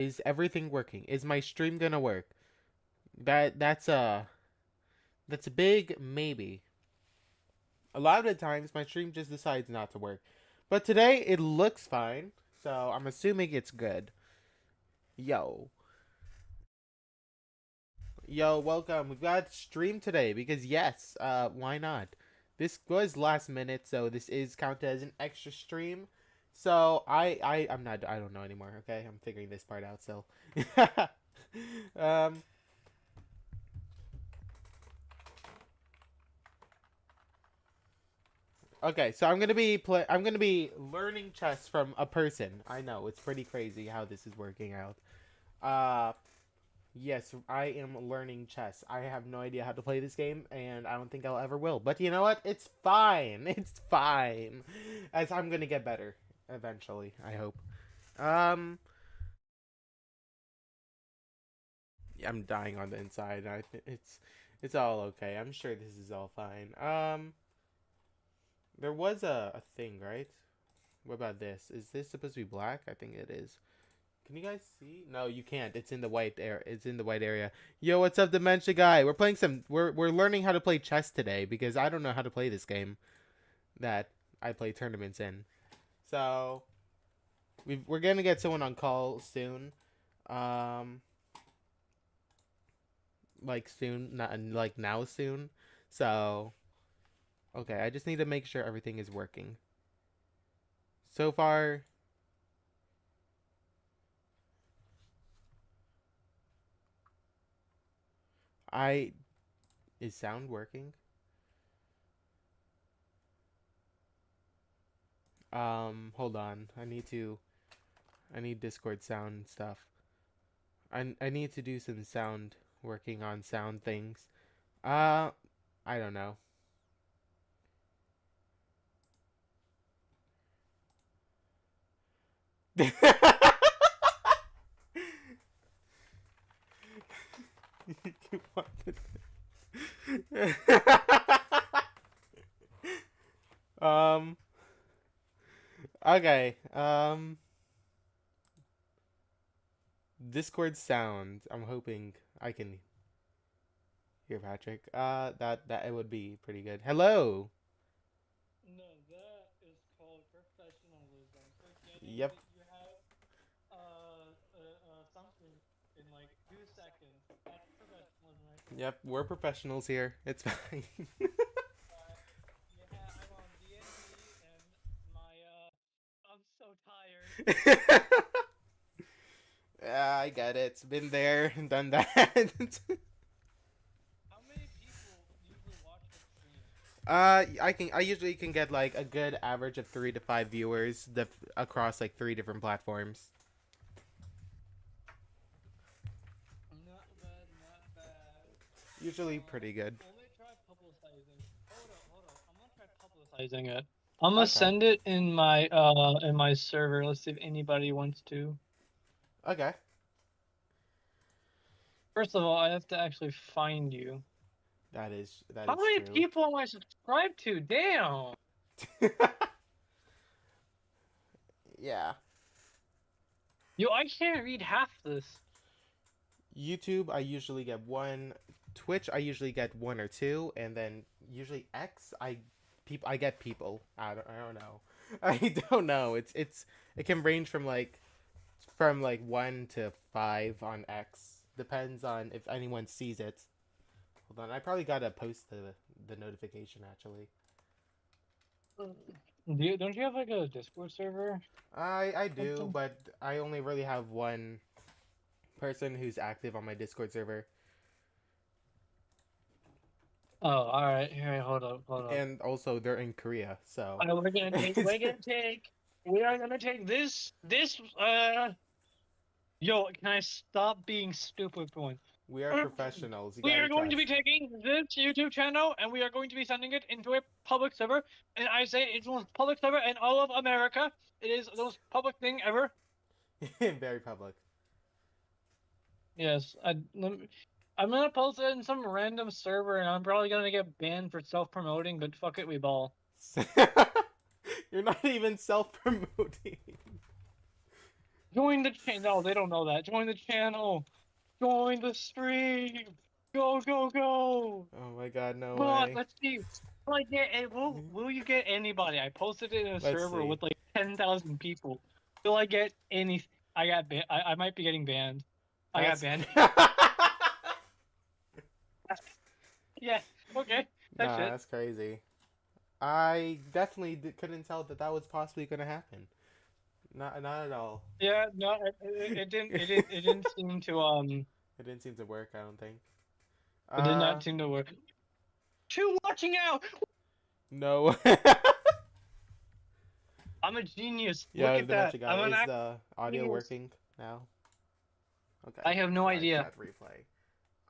Is everything working? Is my stream gonna work? That's a big maybe. A lot of the times my stream just decides not to work. But today it looks fine, so I'm assuming it's good. Yo. Yo, welcome. We've got stream today because yes, why not? This was last minute, so this is counted as an extra stream. So I don't know anymore, okay? I'm figuring this part out still. um Okay, so I'm gonna be learning chess from a person. I know it's pretty crazy how this is working out. Uh, yes, I am learning chess. I have no idea how to play this game, and I don't think I'll ever will. But you know what? It's fine. It's fine. As I'm gonna get better eventually. I hope. Um, I'm dying on the inside. It's all okay. I'm sure this is all fine. There was a thing, right? What about this? Is this supposed to be black? I think it is. Can you guys see? No, you can't. It's in the white area. It's in the white area. Yo, what's up, Dementia Guy? We're playing some. We're learning how to play chess today because I don't know how to play this game that I play tournaments in. So we're gonna get someone on call soon. Um, like soon, not like now soon. So okay, I just need to make sure everything is working. So far, I is sound working? Hold on. I need Discord sound stuff. I need to do some sound working on sound things. Uh I don't know. um okay. Discord sound. I'm hoping I can hear Patrick. That it would be pretty good. Hello. No, that is called professionalism. Forgetting Yep. that you have something in like 2 seconds. That's professionalism right there. Yep, we're professionals here. It's fine. Yeah, I'm on D&D and my I'm so tired. Yeah, I get it. It's been there, done that. How many people usually watch your stream? I usually can get like a good average of 3 to 5 viewers across like 3 different platforms. Not bad, not bad. Usually pretty good. Let me try publicizing. Hold up. I'm gonna try publicizing it. I'm gonna Okay. send it in my server. Let's see if anybody wants to. Okay. First of all, I have to actually find you. That How is many true. people am I subscribed to? Damn. Yeah. Yo, I can't read half this. YouTube I usually get one. Twitch I usually get one or two, and then usually X I get people. I don't know. I don't know. It can range from like 1 to 5 on X. Depends on if anyone sees it. Hold on, I probably gotta post the notification actually. Don't you have like a Discord server? I do, Something? but I only really have one person who's active on my Discord server, Oh, all right. Here, hold up. and also they're in Korea, so We are gonna take this. Yo, can I stop being stupid for once? we are professionals. You We gotta are going to trust. be taking this YouTube channel and we are going to be sending it into a public server. And I say it's the most public server in all of America. It is the most public thing ever. Very public. Yes, I'm gonna post it in some random server, and I'm probably gonna get banned for self-promoting. But fuck it, we ball. You're not even self promoting. Join the channel. No, they don't know that. Join the channel. Join the stream. Go, go, go. Oh my god, no Come on, way. let's see. Will you get anybody? I posted it in a Let's server see. with like 10,000 people. Will I get any? I got I might be getting banned. I got That's banned. Yeah. Okay. That's nah, it. that's crazy. I definitely couldn't tell that that was possibly gonna happen. Not at all. Yeah. No. It didn't. It didn't seem to. It didn't seem to work. I don't think. It did Uh, not seem to work. Two watching out. no. I'm a genius. Look Yeah, at the that. Dementia guy. I'm an Is actual the audio genius. working now? Okay. I have no Live idea. chat replay.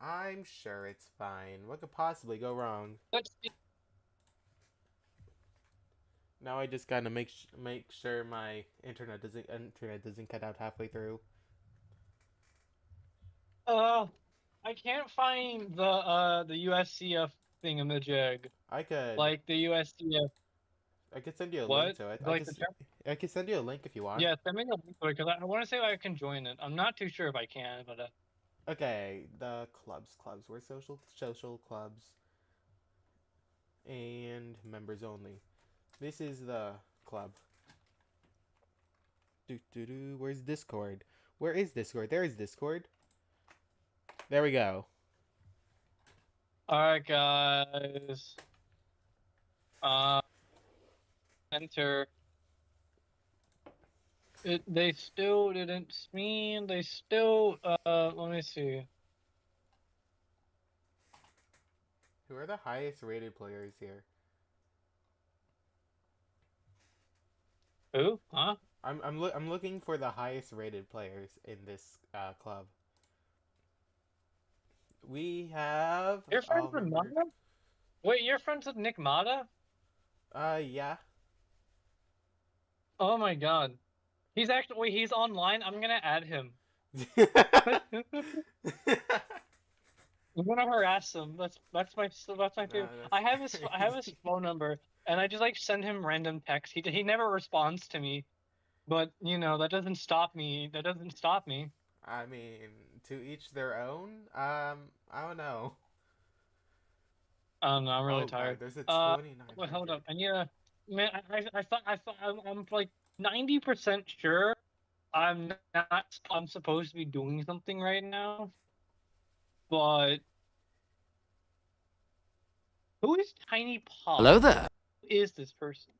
I'm sure it's fine. What could possibly go wrong? Let's see. Now I just gotta make sure my internet doesn't cut out halfway through. Uh, I can't find the USCF thingamajig. I could Like the USCF. I could send you a link What? to it. Like the term? I could send you a link if you want. Yeah, send me the link because I want to say I can join it. I'm not too sure if I can, but Okay, the clubs. We're social clubs and members only. This is the club. Where's Discord? Where is Discord? There is Discord. There we go. all right, guys. Uh, enter. They still didn't stream. They still. Let me see. Who are the highest rated players here? Who? Huh? I'm looking for the highest rated players in this club. We have You're friends with member. Mata? Wait, you're friends with Nick Mata? Yeah. Oh my God. He's actually. Wait, he's online. I'm gonna add him. I'm gonna harass him. That's my Nah, favorite. I have his phone number, and I just like send him random texts. He never responds to me, but you know that doesn't stop me. That doesn't stop me. I mean, to each their own. I don't know. I don't know. I'm really Oh god, tired. there's a Wait, hold 2900. up. I need to. Man, I thought I'm like 90% sure I'm not. I'm supposed to be doing something right now, but who is Tiny Paw? Hello there. Who is this person?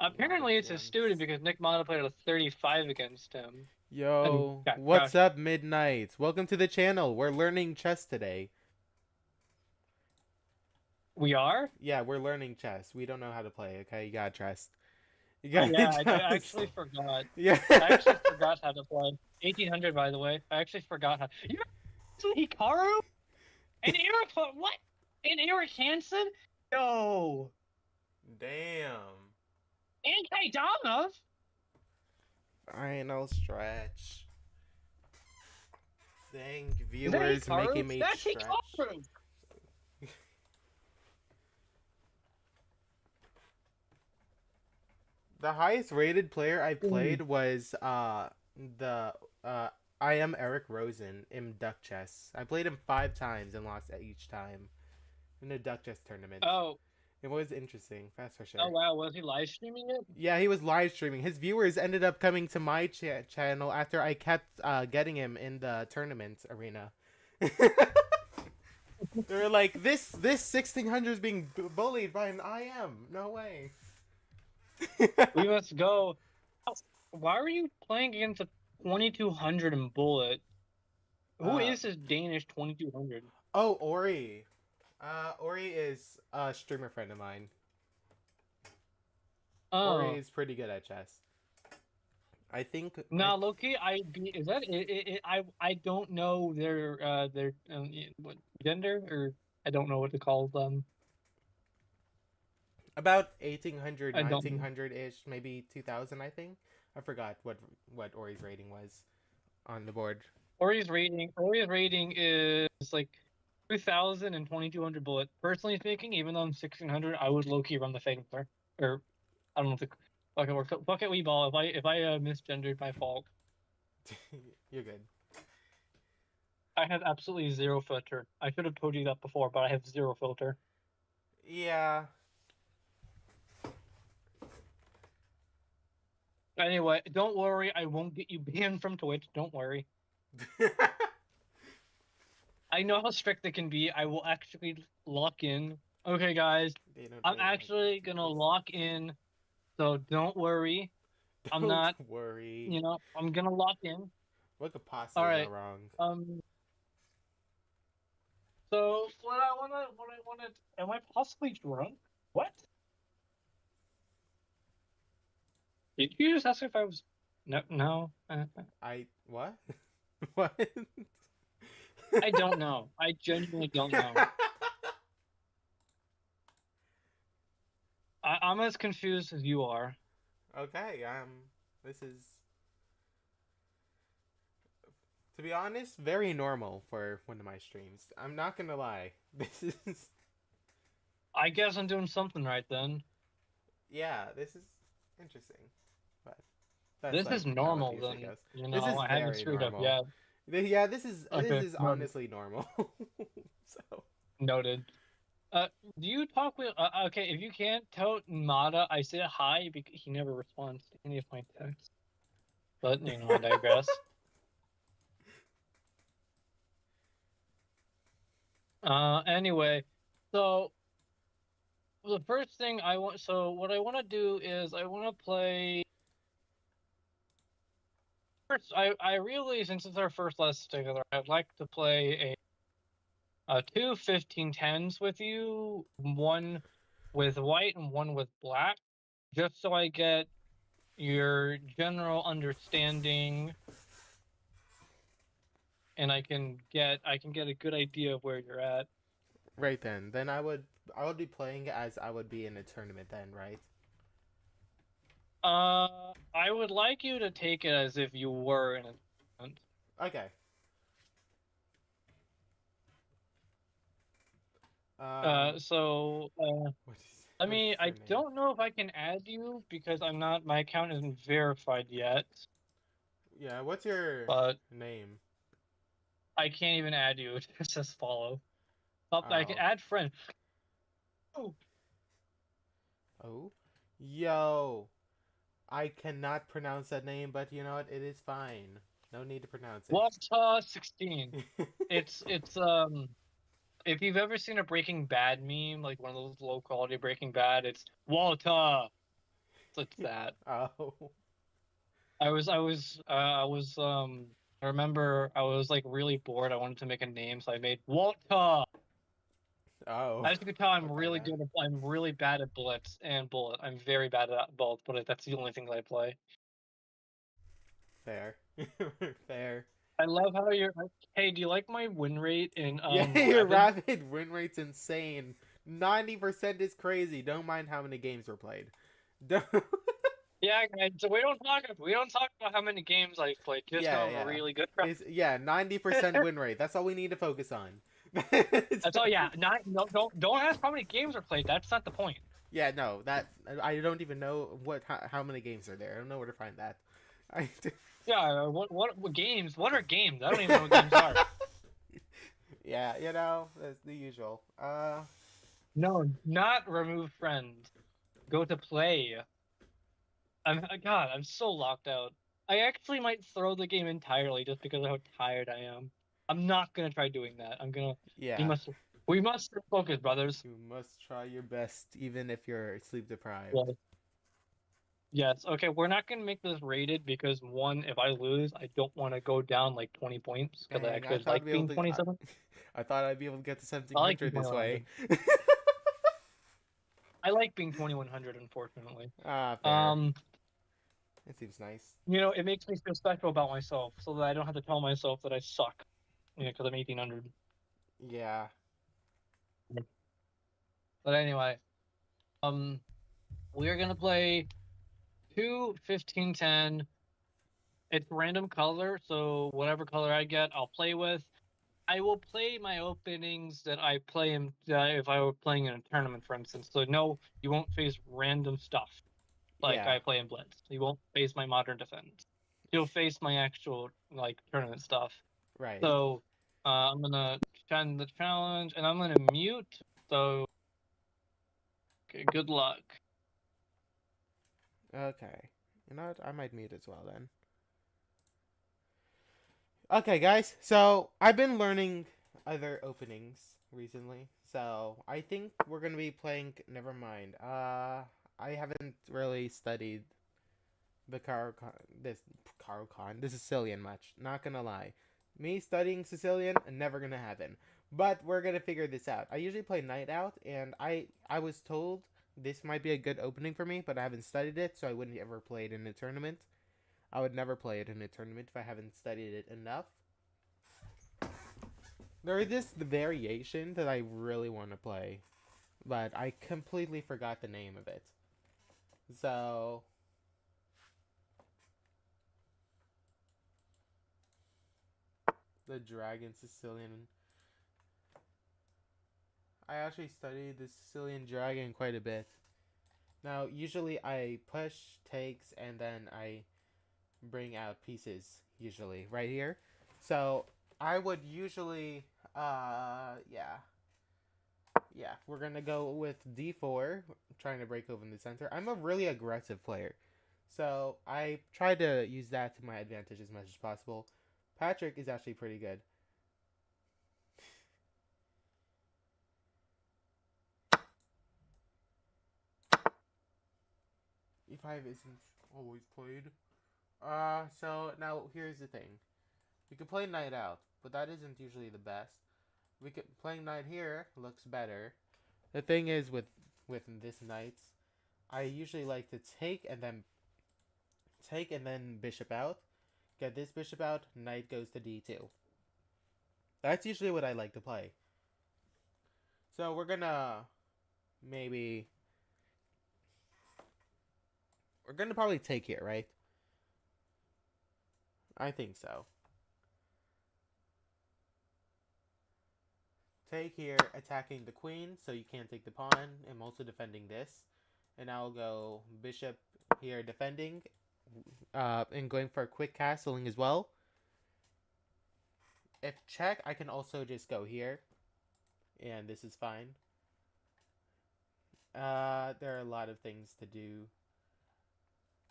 Apparently, it's a student because Nick Mata played a 35 against him. Yo, got what's crushed. up, Midnight? Welcome to the channel. We're learning chess today. We are? Yeah, we're learning chess. We don't know how to play. Okay, you gotta trust. You Oh, gotta yeah, I trust. actually forgot. Yeah. I actually forgot how to play. 1800, by the way. I actually forgot how. You're Hikaru? And Eric, what? And Eric Hansen? No. Damn. And Kaidama? Final stretch. Dang, Is that viewers Hikaru? making me That's stretch. Hikaru! The highest rated player I played was the I am Eric Rosen in Duck Chess. I played him 5 times and lost each time in a Duck Chess tournament. Oh. It was interesting, that's for sure. Oh, wow. Was he live streaming it? Yeah, he was live streaming. His viewers ended up coming to my channel after I kept getting him in the tournament arena. They were like, this 1600 is being bullied by an IM. No way. We must go. Why are you playing against a 2200 in Bullet? Who is this Danish 2200? Oh, Ori. Ori is a streamer friend of mine. Oh. Ori is pretty good at chess. I think. Nah, Loki, is that it? I don't know their what gender, or I don't know what to call them. About 1800, I don't know. 1900 ish, maybe 2000. I think. I forgot what Ori's rating was on the board. Ori's rating is like 2000 and 2200 Bullet. Personally speaking, even though I'm 1600, I would low key run the Phantom Threat. Or I don't know if Okay, we're fuck it, Weeball. If I misgendered, my fault. You're good. I have absolutely zero filter. I should have told you that before, but I have zero filter. Yeah. Anyway, don't worry. I won't get you banned from Twitch. Don't worry. I know how strict they can be. I will actually lock in. Okay, guys. They don't I'm really like actually gonna this. lock in. So don't worry. I'm Don't not, worry. I'm gonna lock in. What could All possibly go right. wrong? Um. So what I wanna, am I possibly drunk? What? Did you just ask if I was? No, no. I what? What? I don't know. I genuinely don't know. I'm as confused as you are. Okay, this is, to be honest, very normal for one of my streams. I'm not gonna lie. This is, I guess I'm doing something right then. yeah, this is interesting. But that's This like is how it normal usually then. goes. This is I haven't very screwed up normal. yet. Yeah, this Okay, is noted. honestly normal. So, Noted. Do you talk with? Okay, if you can't tell Mata, I said hi because he never responds to any of my texts. But I digress. Anyway, so the first thing I want, so what I want to do is I want to play. First, I really, since it's our first lesson together, I'd like to play two 15-10s with you, one with white and one with black, just so I get your general understanding and I can get a good idea of where you're at. right then I would be playing as I would be in a tournament then, right? I would like you to take it as if you were in a tournament. Okay. So I What is mean, I your name? don't know if I can add you because my account isn't verified yet, Yeah, what's your but name? I can't even add you. It says follow. Up, I can Oh. add friend. Oh, Oh. Yo. I cannot pronounce that name, but you know what? It is fine. No need to pronounce it. Wata 16. It's if you've ever seen a Breaking Bad meme, like one of those low quality Breaking Bad, it's Walter. It's that. Oh. I remember I was like really bored. I wanted to make a name, so I made Walter. Oh. As you can tell, Okay then. I'm really bad at Blitz and Bullet. I'm very bad at both, but that's the only things I play. Fair. Fair. I love how you're. Hey, do you like my win rate in Yeah, your Rapid? rapid win rate's insane. 90% is crazy. Don't mind how many games were played. Don't... Yeah, guys. So we don't talk about how many games I've played. Just how yeah, I'm yeah. really good. It's yeah, 90% win rate. That's all we need to focus on. That's all. Yeah, not no don't ask how many games are played. That's not the point. Yeah, no, that I don't even know how many games are there. I don't know where to find that. I Yeah, what games? What are games? I don't even know what games are. yeah, that's the usual. No, not remove friends. Go to play. I'm so locked out. I actually might throw the game entirely just because of how tired I am. I'm not gonna try doing that. We Yeah, must we must stay focused, brothers. you must try your best, even if you're sleep deprived. Well, yes. Okay, we're not gonna make this rated because one, if I lose, I don't want to go down like 20 points because I Dang, I actually thought I'd like be able being to. 27. I thought I'd be able to get to I like 1700 being this way. 2100. I like being 2100, unfortunately. Ah, fair. Um, It seems nice. it makes me feel special about myself so that I don't have to tell myself that I suck, because I'm 1800. Yeah. But anyway, um, we're gonna play two 15-10. It's random color, so whatever color I get, I'll play with. I will play my openings that I play if I were playing in a tournament, for instance. So no, you won't face random stuff. like Yeah. I play in Blitz. He won't face my modern defense. He'll face my actual like tournament stuff. Right. So I'm gonna send the challenge, and I'm gonna mute. So okay, good luck. Okay. You know what? I might mute as well then. Okay, guys. So I've been learning other openings recently. So I think we're gonna be playing. Never mind. I haven't really studied the the Sicilian much. Not gonna lie. Me studying Sicilian never gonna happen. But we're gonna figure this out. I usually play Night Out, and I was told this might be a good opening for me, but I haven't studied it, so I wouldn't ever play it in a tournament. I would never play it in a tournament if I haven't studied it enough. There is this variation that I really want to play, but I completely forgot the name of it. So the Dragon Sicilian. I actually studied the Sicilian Dragon quite a bit. Now, usually I push, takes, and then I bring out pieces, usually, right here. So, I would usually, yeah. Yeah, we're gonna go with d4, trying to break open the center. I'm a really aggressive player. So, I try to use that to my advantage as much as possible. Patrick is actually pretty good. E5 isn't always played. So now here's the thing. We could play Night Out, but that isn't usually the best. We could playing Knight here looks better. The thing is with this knights, I usually like to take and then bishop out. Get this bishop out, knight goes to d2. That's usually what I like to play. So maybe we're gonna probably take here, right? I think so. Take here, attacking the queen, so you can't take the pawn. I'm also defending this. And I'll go bishop here defending, and going for a quick castling as well. If check, I can also just go here, and this is fine. There are a lot of things to do.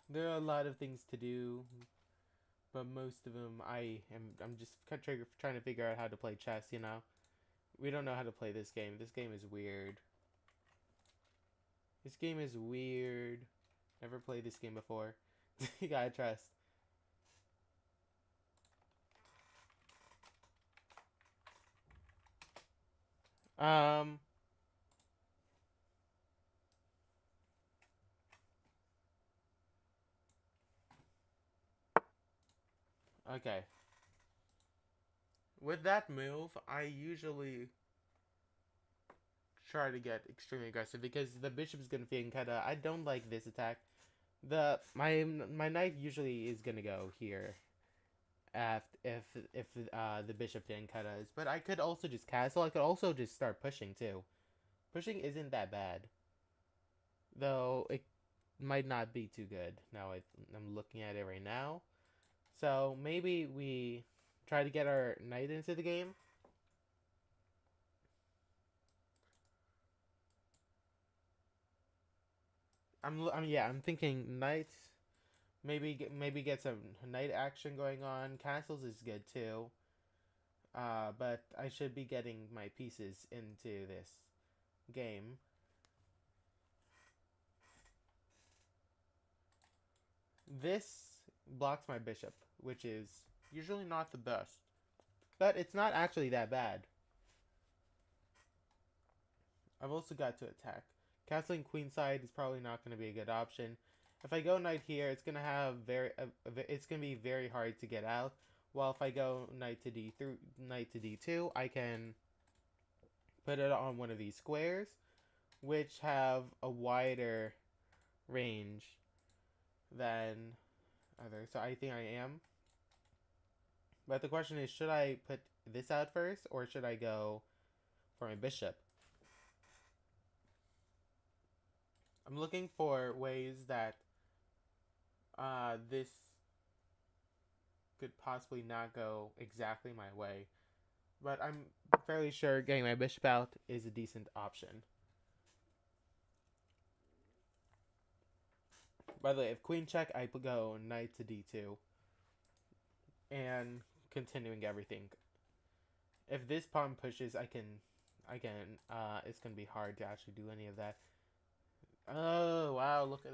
There are a lot of things to do, but most of them I'm just trying to figure out how to play chess. You know, we don't know how to play this game. This game is weird. This game is weird. Never played this game before. You gotta trust. Um. Okay. With that move, I usually try to get extremely aggressive because the bishop is gonna be kinda. I don't like this attack. My knight usually is gonna go here. If the bishop didn't cut us, but I could also just castle. I could also just start pushing too. Pushing isn't that bad, though it might not be too good. Now I'm looking at it right now. So maybe we try to get our knight into the game. I'm thinking knight. Maybe get some knight action going on. Castles is good too. But I should be getting my pieces into this game. This blocks my bishop, which is usually not the best. But it's not actually that bad. I've also got to attack. Castling queenside is probably not going to be a good option. If I go knight here, it's going to have it's going to be very hard to get out. While if I go knight to d2, I can put it on one of these squares, which have a wider range than others. So I think I am. But the question is, should I put this out first, or should I go for my bishop? I'm looking for ways that this could possibly not go exactly my way, but I'm fairly sure getting my bishop out is a decent option. By the way, if queen check, I go knight to d2 and continuing everything. If this pawn pushes, I can. It's gonna be hard to actually do any of that. Oh wow, look at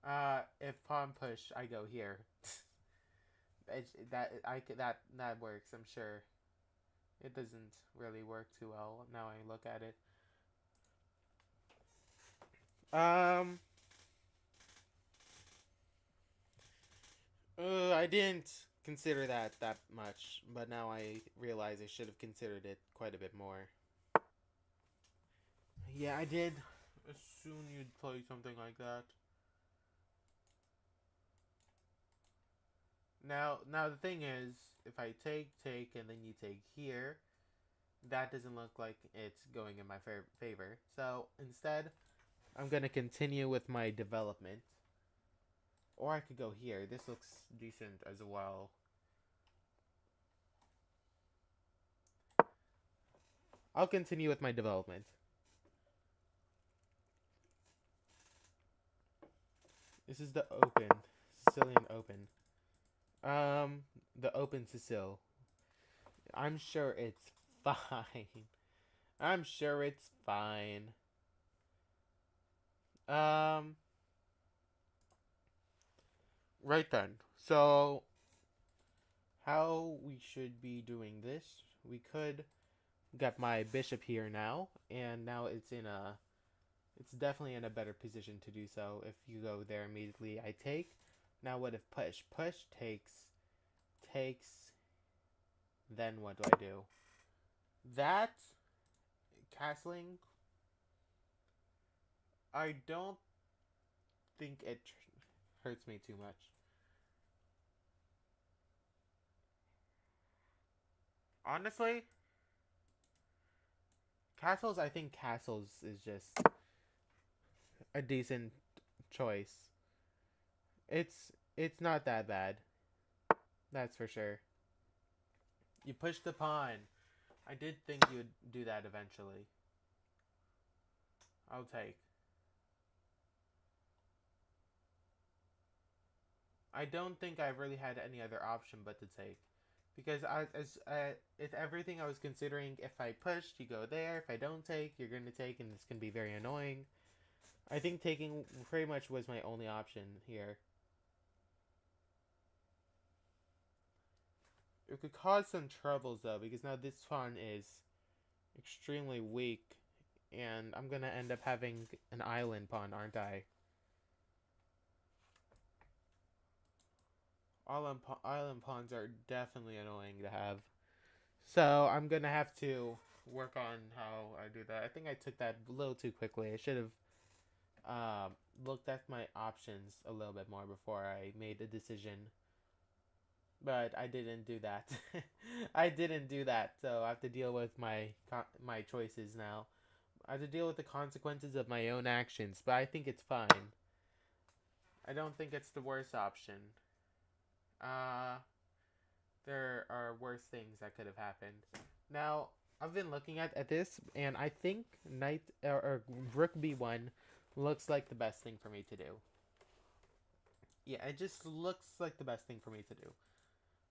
that. If pawn push, I go here. That works. I'm sure. It doesn't really work too well now I look at it. Um, I didn't consider that much, but now I realize I should have considered it quite a bit more. Yeah, I did assume you'd play something like that. Now the thing is, if I take, and then you take here, that doesn't look like it's going in my favor. So instead, I'm gonna continue with my development. Or I could go here. This looks decent as well. I'll continue with my development. This is the open. Sicilian Open. The Open Sicil. I'm sure it's fine. I'm sure it's fine. Um, right then. So, how we should be doing this? We could get my bishop here now, and now it's definitely in a better position to do so. If you go there immediately, I take. Now what if push? Push takes. Then what do I do? That castling, I don't think it hurts me too much. Honestly, castles. I think castles is just a decent choice. It's not that bad. That's for sure. You push the pawn. I did think you'd do that eventually. I'll take. I don't think I really had any other option but to take. Because it's everything I was considering. If I pushed, you go there. If I don't take, you're going to take, and it's going to be very annoying. I think taking pretty much was my only option here. It could cause some troubles though, because now this pawn is extremely weak, and I'm gonna end up having an island pawn, aren't I? Island pawns are definitely annoying to have. So I'm gonna have to work on how I do that. I think I took that a little too quickly. I should have looked at my options a little bit more before I made a decision. But I didn't do that. I didn't do that. So I have to deal with my choices now. I have to deal with the consequences of my own actions. But I think it's fine. I don't think it's the worst option. Uh, there are worse things that could have happened. Now, I've been looking at this, and I think knight or rook b1 looks like the best thing for me to do. Yeah, it just looks like the best thing for me to do.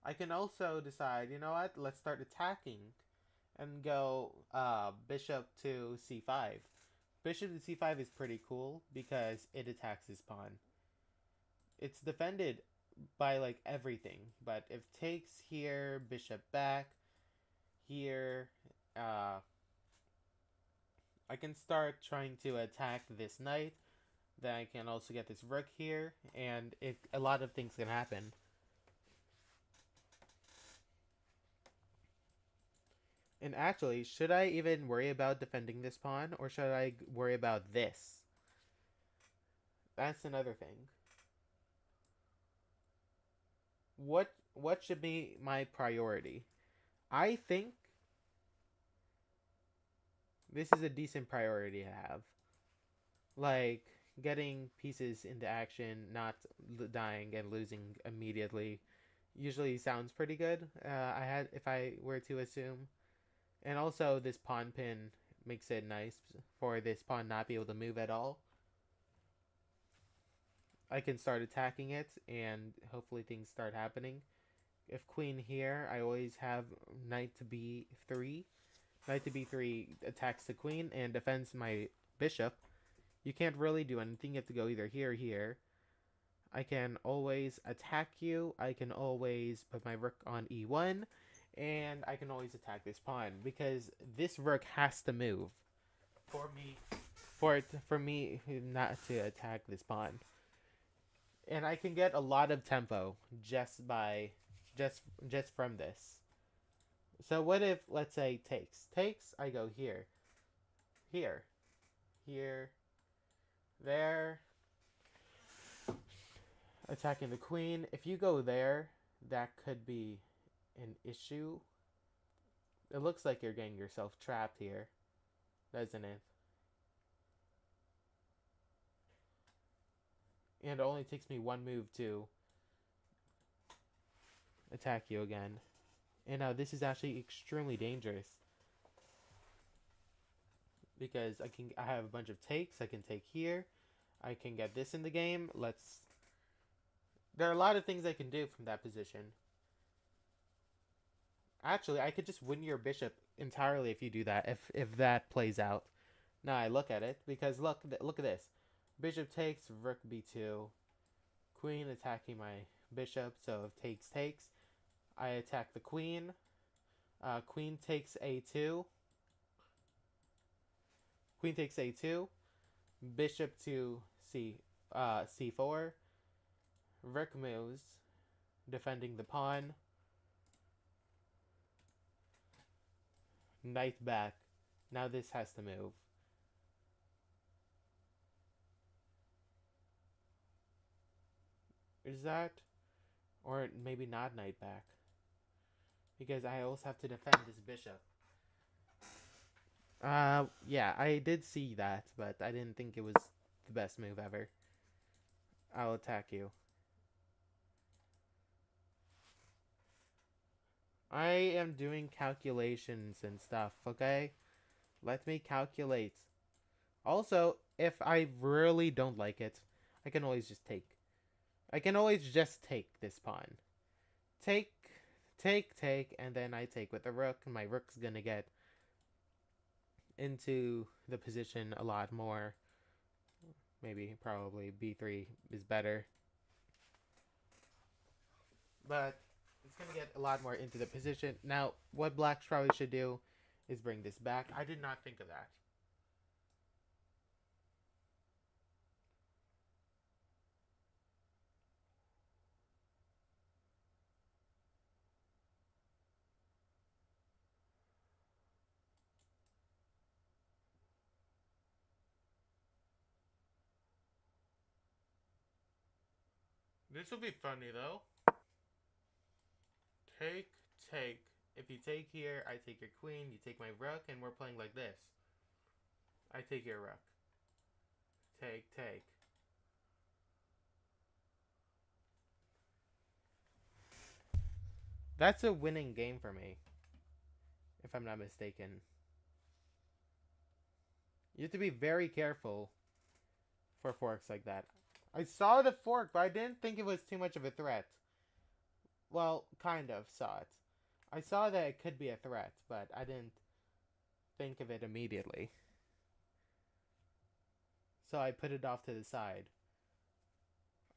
I can also decide, you know what, let's start attacking and go bishop to c5. Bishop to c5 is pretty cool because it attacks his pawn. It's defended by like everything, but if takes here, bishop back, here, I can start trying to attack this knight. Then I can also get this rook here, and a lot of things can happen. And actually, should I even worry about defending this pawn, or should I worry about this? That's another thing. What should be my priority? I think this is a decent priority to have. Like, getting pieces into action, not dying and losing immediately, usually sounds pretty good. I had, if I were to assume, and also this pawn pin makes it nice for this pawn not be able to move at all. I can start attacking it, and hopefully things start happening. If queen here, I always have knight to b3. Knight to b3 attacks the queen and defends my bishop. You can't really do anything. You have to go either here or here. I can always attack you. I can always put my rook on e1. And I can always attack this pawn because this rook has to move for me not to attack this pawn. And I can get a lot of tempo just by just from this. So what if, let's say, takes, I go here, here, here, there, attacking the queen. If you go there, that could be an issue. It looks like you're getting yourself trapped here, doesn't it? And it only takes me one move to attack you again. And now this is actually extremely dangerous. Because I have a bunch of takes. I can take here. I can get this in the game. There are a lot of things I can do from that position. Actually, I could just win your bishop entirely if you do that. If that plays out. Now I look at it because look at this. Bishop takes, rook b2, queen attacking my bishop. So if takes, I attack the queen. Queen takes a2. Queen takes a2. Bishop to c4. Rook moves, defending the pawn. Knight back. Now this has to move. Is that? Or maybe not knight back. Because I also have to defend this bishop. Yeah, I did see that, but I didn't think it was the best move ever. I'll attack you. I am doing calculations and stuff, okay? Let me calculate. Also, if I really don't like it, I can always just take. I can always just take this pawn. Take, and then I take with the rook. My rook's gonna get into the position a lot more. Maybe, probably, b3 is better. But it's going to get a lot more into the position. Now, what black probably should do is bring this back. I did not think of that. This will be funny, though. Take. If you take here, I take your queen, you take my rook, and we're playing like this. I take your rook. Take. That's a winning game for me, if I'm not mistaken. You have to be very careful for forks like that. I saw the fork, but I didn't think it was too much of a threat. Well, kind of saw it. I saw that it could be a threat, but I didn't think of it immediately. So I put it off to the side.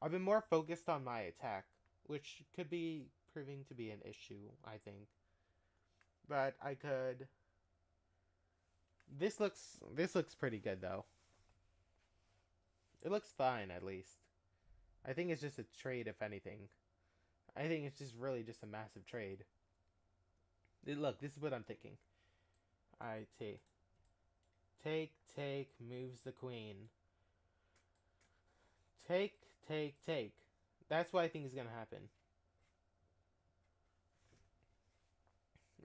I've been more focused on my attack, which could be proving to be an issue, I think. But I could... This looks pretty good, though. It looks fine, at least. I think it's just a trade, if anything. I think it's just really just a massive trade. Look, this is what I'm thinking. I take, moves the queen. Take. That's what I think is going to happen.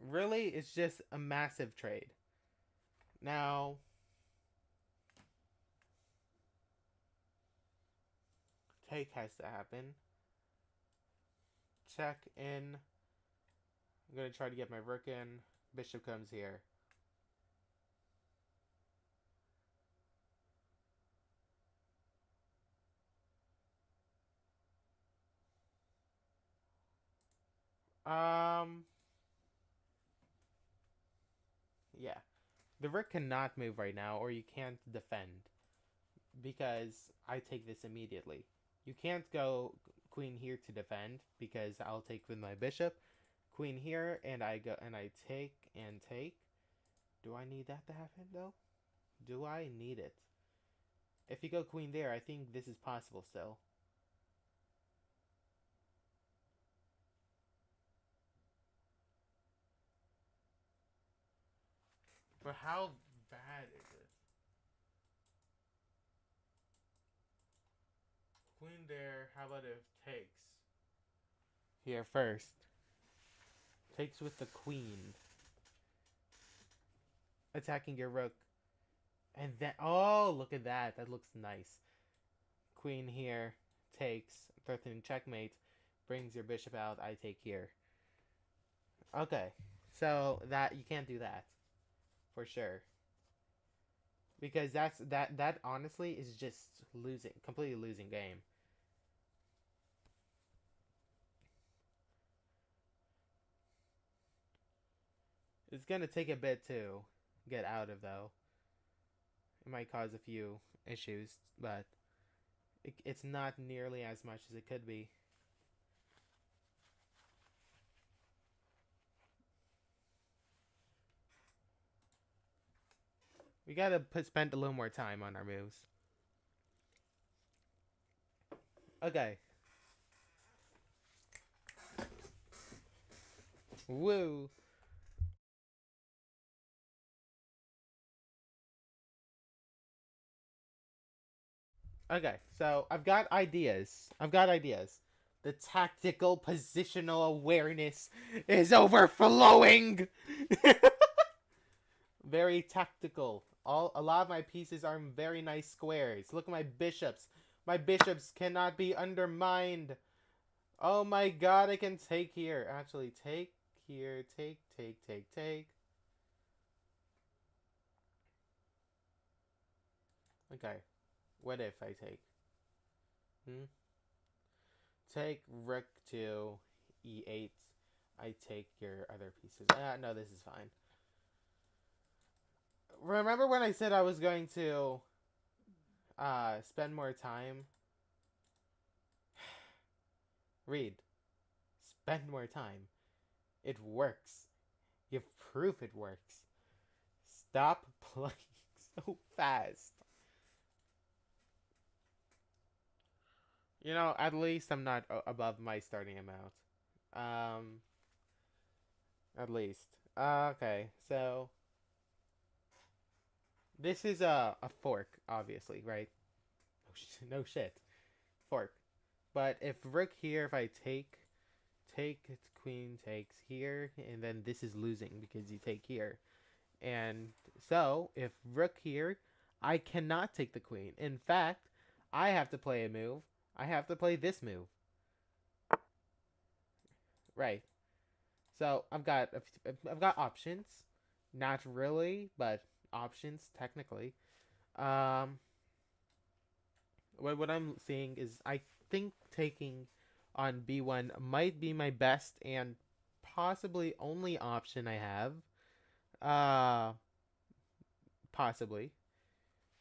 Really, it's just a massive trade. Now, take has to happen. Check in. I'm gonna try to get my rook in. Bishop comes here. Um, yeah. The rook cannot move right now, or you can't defend. Because I take this immediately. You can't go queen here to defend, because I'll take with my bishop. Queen here, and I go and I take and take. Do I need that to happen, though? Do I need it? If you go queen there, I think this is possible still. But how bad is it? Queen there, how about if takes? Here first. Takes with the queen. Attacking your rook. And then, oh, look at that. That looks nice. Queen here. Takes. Threatening checkmate. Brings your bishop out. I take here. Okay. So, that, you can't do that. For sure. Because that honestly is just losing. Completely losing game. It's gonna take a bit to get out of, though. It might cause a few issues, but it's not nearly as much as it could be. We gotta spend a little more time on our moves. Okay. Woo. Okay, so I've got ideas. The tactical positional awareness is overflowing. Very tactical. A lot of my pieces are in very nice squares. Look at my bishops. My bishops cannot be undermined. Oh my god, I can take here. Actually, take here. Take. Okay. What if I take? Hmm? Take rook to e8. I take your other pieces. No, this is fine. Remember when I said I was going to spend more time? Read. Spend more time. It works. You proof it works. Stop playing so fast. You know, at least I'm not above my starting amount. Um, at least. Okay, so this is a fork, obviously, right? No shit. Fork. But if rook here, if I take, queen takes here, and then this is losing because you take here. And so, if rook here, I cannot take the queen. In fact, I have to play a move. I have to play this move. Right. So I've got options. Not really, but options technically. Um, what I'm seeing is I think taking on b1 might be my best and possibly only option I have. Uh, possibly.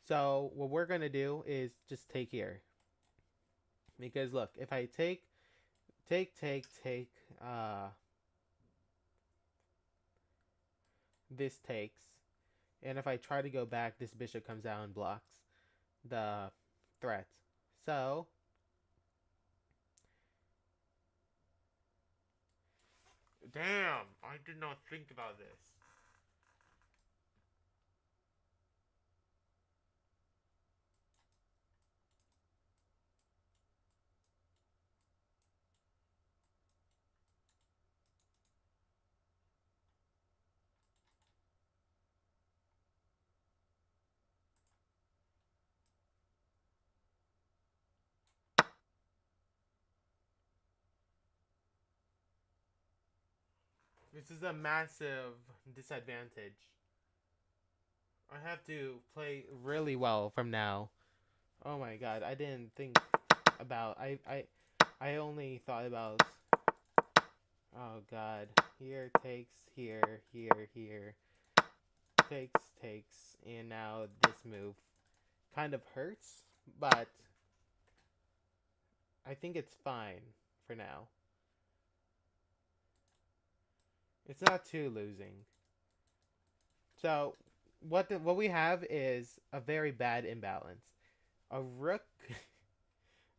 So what we're gonna do is just take here. Because look, if I take, this takes, and if I try to go back, this bishop comes out and blocks the threat. So damn, I did not think about this. This is a massive disadvantage. I have to play really well from now. Oh my god, I didn't think about I only thought about oh god. Here takes, here. Takes, and now this move kind of hurts, but I think it's fine for now. It's not too losing. So what we have is a very bad imbalance. A rook.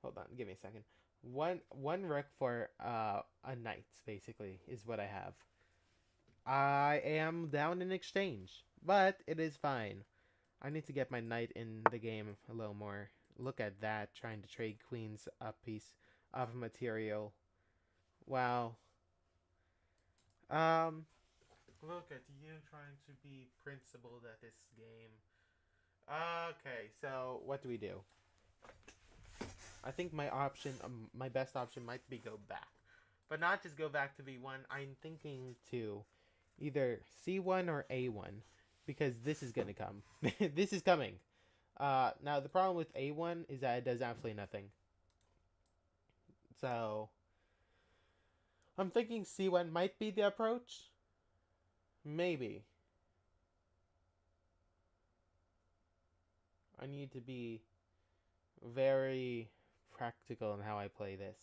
Hold on, give me a second. One rook for a knight basically is what I have. I am down in exchange, but it is fine. I need to get my knight in the game a little more. Look at that, trying to trade queens a piece of material. Wow. Um, Look at you trying to be principled at this game. Okay, so what do we do? I think my best option might be go back. But not just go back to V1. I'm thinking to either C1 or A1 because this is going to come. This is coming. Now, the problem with A1 is that it does absolutely nothing. So, I'm thinking C1 might be the approach. Maybe. I need to be very practical in how I play this.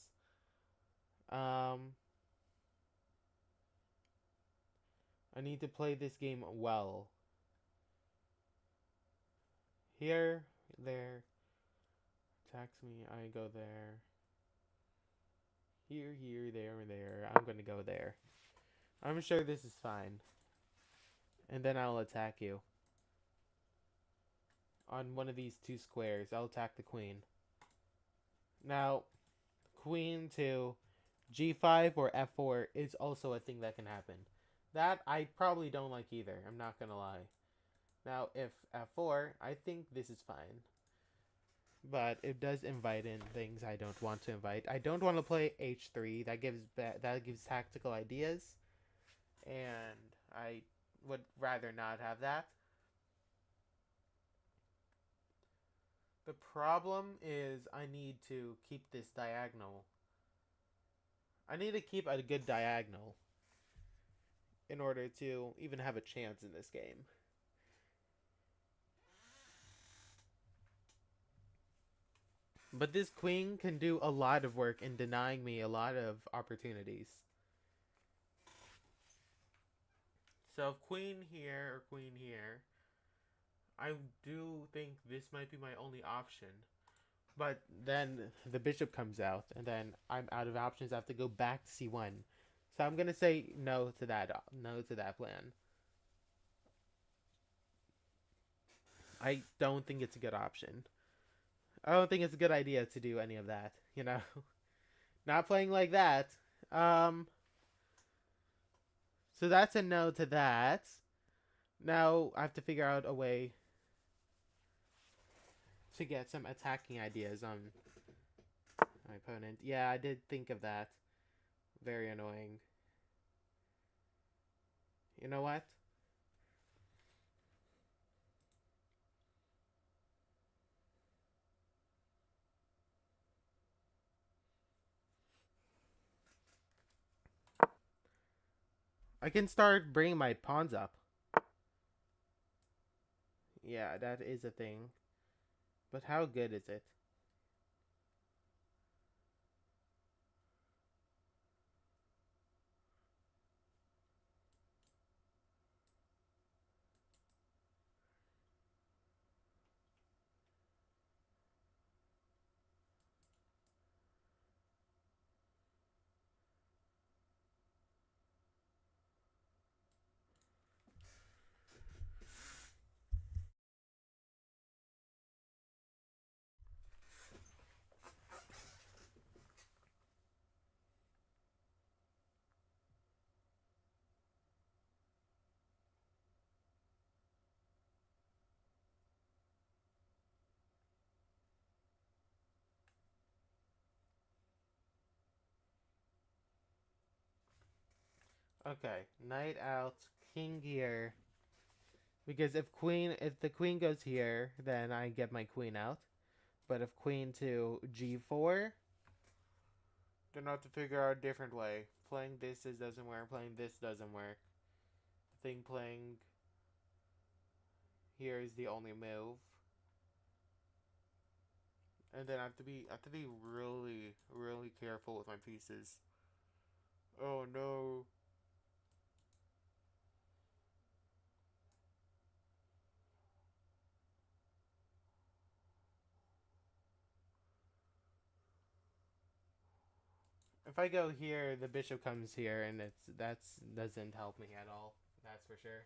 I need to play this game well. Here, there, attacks me, I go there. Here, there. I'm gonna go there. I'm sure this is fine. And then I'll attack you. On one of these two squares, I'll attack the queen. Now, queen to g5 or f4 is also a thing that can happen. That I probably don't like either, I'm not gonna lie. Now, if f4, I think this is fine. But it does invite in things I don't want to invite. I don't want to play h3. That gives tactical ideas, and I would rather not have that. The problem is I need to keep this diagonal. I need to keep a good diagonal in order to even have a chance in this game. But this queen can do a lot of work in denying me a lot of opportunities. So queen here or queen here, I do think this might be my only option. But then the bishop comes out, and then I'm out of options. I have to go back to c1. So I'm gonna say no to that. No to that plan. I don't think it's a good option. I don't think it's a good idea to do any of that. You know, not playing like that. Um. So that's a no to that. Now I have to figure out a way to get some attacking ideas on my opponent. Yeah, I did think of that. Very annoying. You know what? I can start bringing my pawns up. Yeah, that is a thing. But how good is it? Okay, knight out, king here. Because if the queen goes here, then I get my queen out. But if queen to g4, then I have to figure out a different way. Playing this doesn't work. Playing this doesn't work. I think playing here is the only move. And then I have to be really, really careful with my pieces. Oh no. If I go here, the bishop comes here, and that's doesn't help me at all. That's for sure.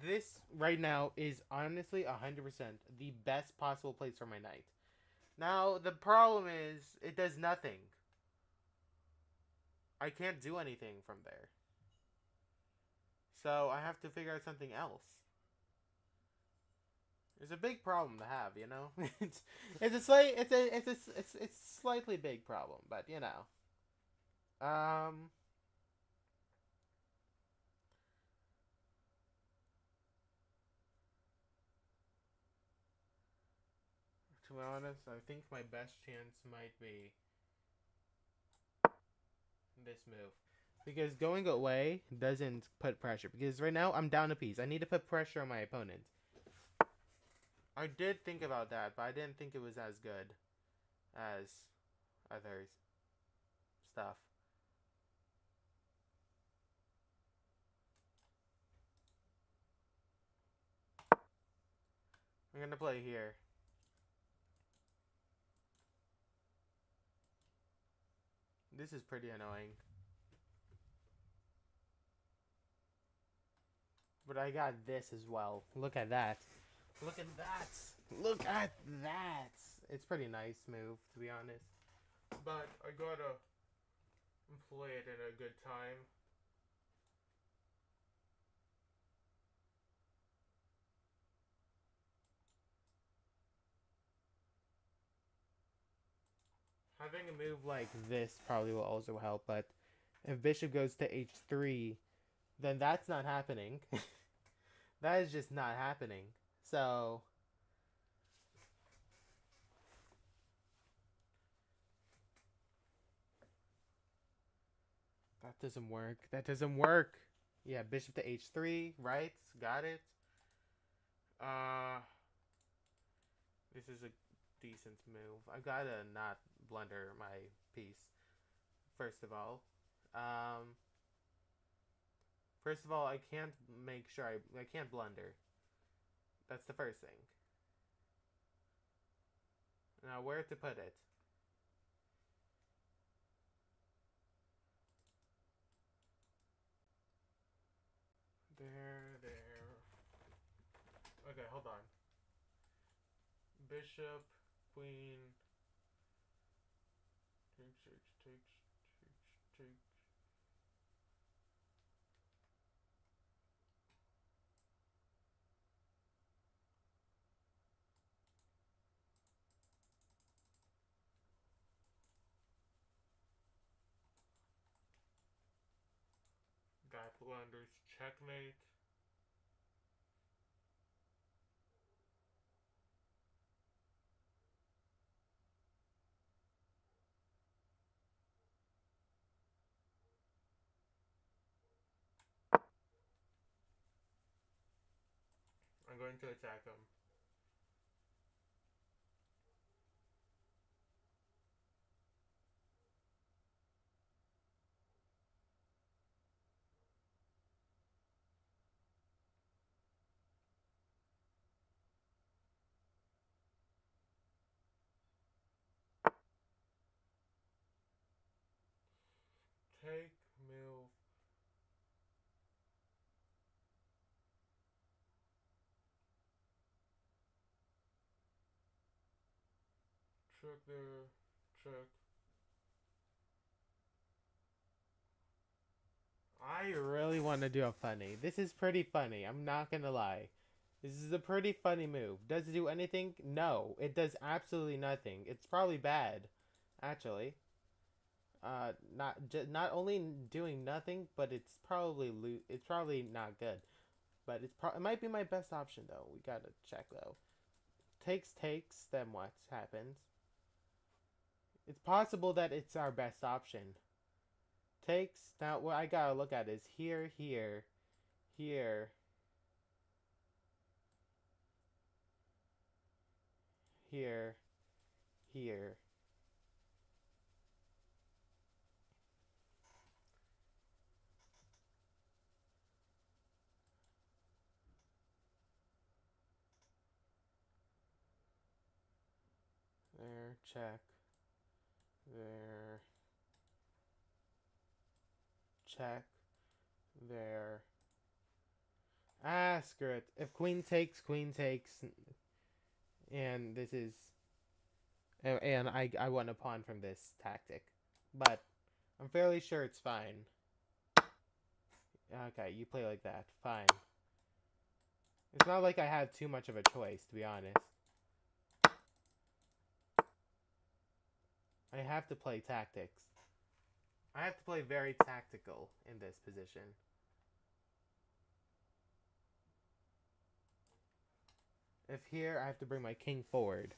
This right now is honestly 100% the best possible place for my knight. Now the problem is it does nothing. I can't do anything from there. So I have to figure out something else. It's a big problem to have, you know. It's a slight it's slightly big problem, but you know. Um, to be honest, I think my best chance might be this move. Because going away doesn't put pressure. Because right now I'm down a piece. I need to put pressure on my opponent. I did think about that, but I didn't think it was as good as other stuff. I'm gonna play here. This is pretty annoying. But I got this as well. Look at that. Look at that. Look at that. It's pretty nice move, to be honest. But I gotta employ it in a good time. Having a move like this probably will also help, but if bishop goes to h3, then that's not happening. That is just not happening. So that doesn't work. That doesn't work. Yeah, bishop to h3, right? Got it. Uh this is a decent move. I gotta not blunder my piece. First of all. Um First of all, I can't make sure I can't blunder. That's the first thing. Now where to put it? There. Okay, hold on. Bishop, queen, take. That blunders checkmate. I'm going to attack him. Take, move. Check there. Check. I really want to do a funny. This is pretty funny. I'm not gonna lie. This is a pretty funny move. Does it do anything? No, it does absolutely nothing. It's probably bad, actually. Not only doing nothing, but it's probably not good. But it might be my best option though. We gotta check though. Takes. Then what happens? It's possible that it's our best option. Takes. Now what I gotta look at is here, here, here, here, here. There. Check. There. Check. There. Ah, screw it. If queen takes, and this is, and I won a pawn from this tactic, but I'm fairly sure it's fine. Okay, you play like that. Fine. It's not like I had too much of a choice, to be honest. I have to play tactics. I have to play very tactical in this position. If here, I have to bring my king forward.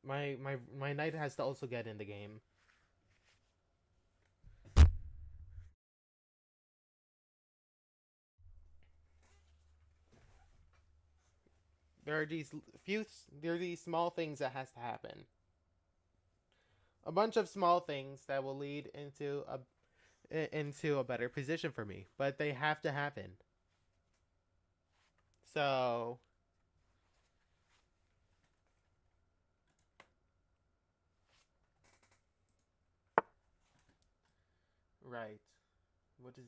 My knight has to also get in the game. There are these small things that has to happen. A bunch of small things that will lead into a better position for me, but they have to happen. So, right. What does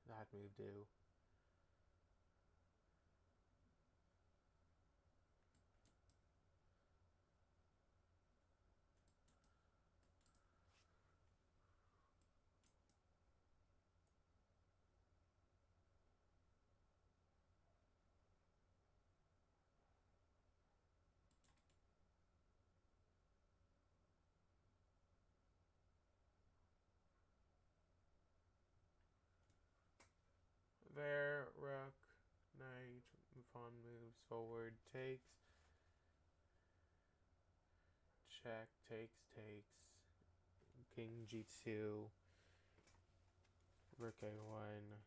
that move do? There, rook, knight, pawn moves forward, takes, check, takes, king g2, rook a1.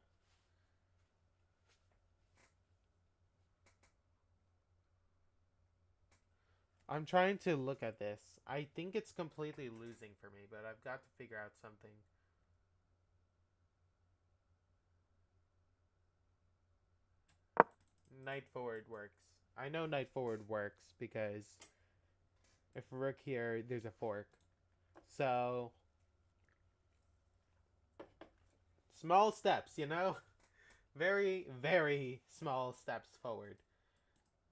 I'm trying to look at this. I think it's completely losing for me, but I've got to figure out something. Knight forward works. I know knight forward works because if rook here, there's a fork. So, small steps, you know? Very, very small steps forward.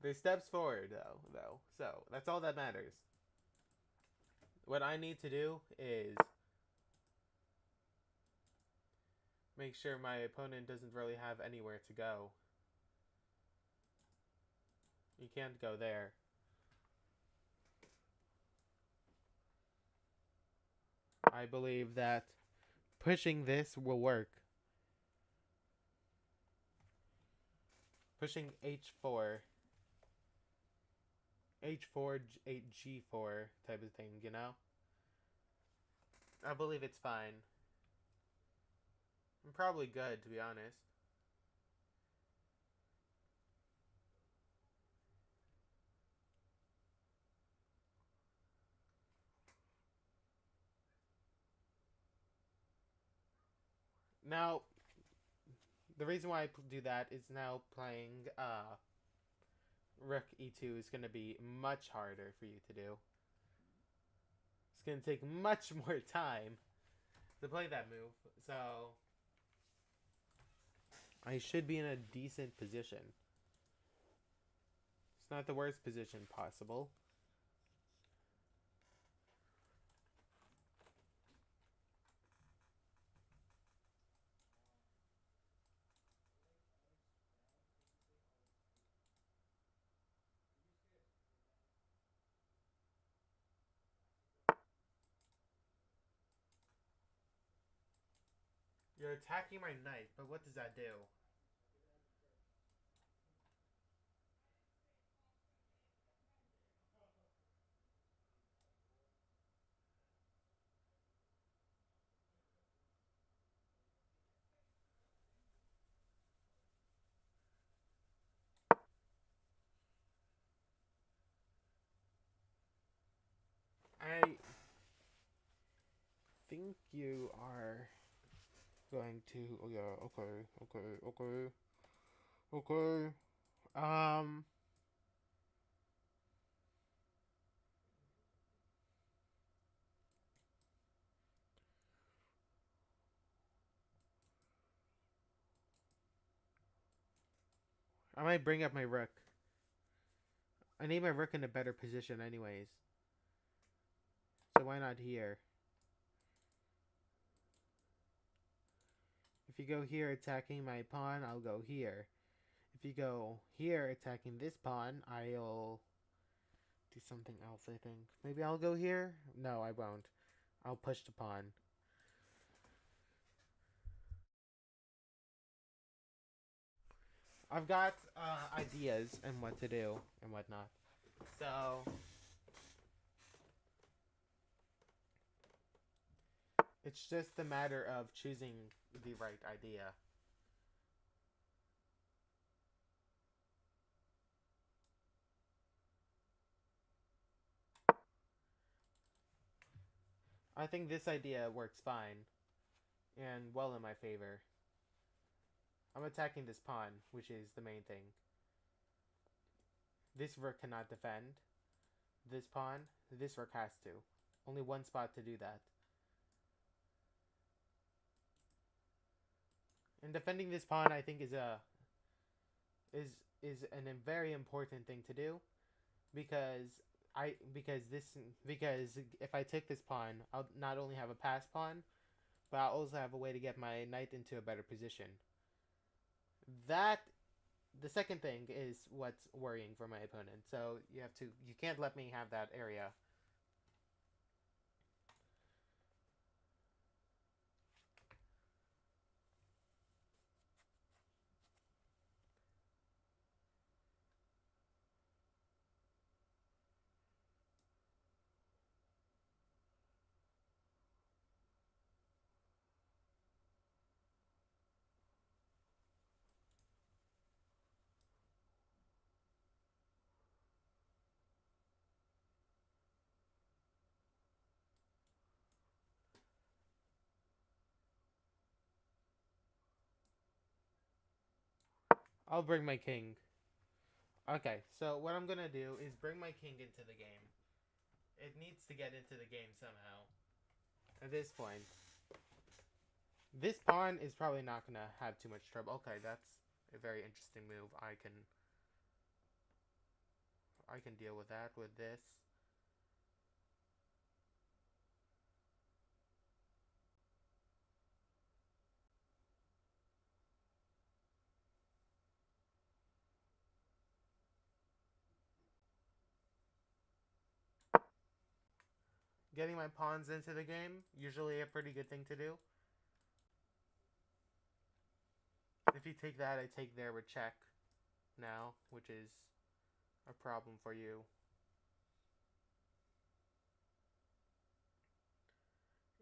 There's steps forward, though. So, that's all that matters. What I need to do is make sure my opponent doesn't really have anywhere to go. You can't go there. I believe that pushing this will work. Pushing h4, h4, 8g4 type of thing, you know? I believe it's fine. I'm probably good, to be honest. Now, the reason why I do that is now playing rook e2 is going to be much harder for you to do. It's going to take much more time to play that move. So, I should be in a decent position. It's not the worst position possible. You're attacking my knight, but what does that do? I think you are going to. Oh yeah. Okay. Okay. Okay. Okay. Um. I might bring up my rook. I need my rook in a better position, anyways. So why not here? If you go here attacking my pawn, I'll go here. If you go here attacking this pawn, I'll do something else, I think. Maybe I'll go here? No, I won't. I'll push the pawn. I've got ideas and what to do and whatnot. So it's just a matter of choosing the right idea. I think this idea works fine and well in my favor. I'm attacking this pawn, which is the main thing. This rook cannot defend. This pawn, this rook has to. Only one spot to do that. And defending this pawn, I think, is is a very important thing to do because because if I take this pawn, I'll not only have a pass pawn, but I'll also have a way to get my knight into a better position. That the second thing is what's worrying for my opponent. So you can't let me have that area. I'll bring my king. Okay, so what I'm gonna do is bring my king into the game. It needs to get into the game somehow. At this point, this pawn is probably not gonna have too much trouble. Okay, that's a very interesting move. I can deal with that with this. Getting my pawns into the game, usually a pretty good thing to do. If you take that, I take there with check now, which is a problem for you.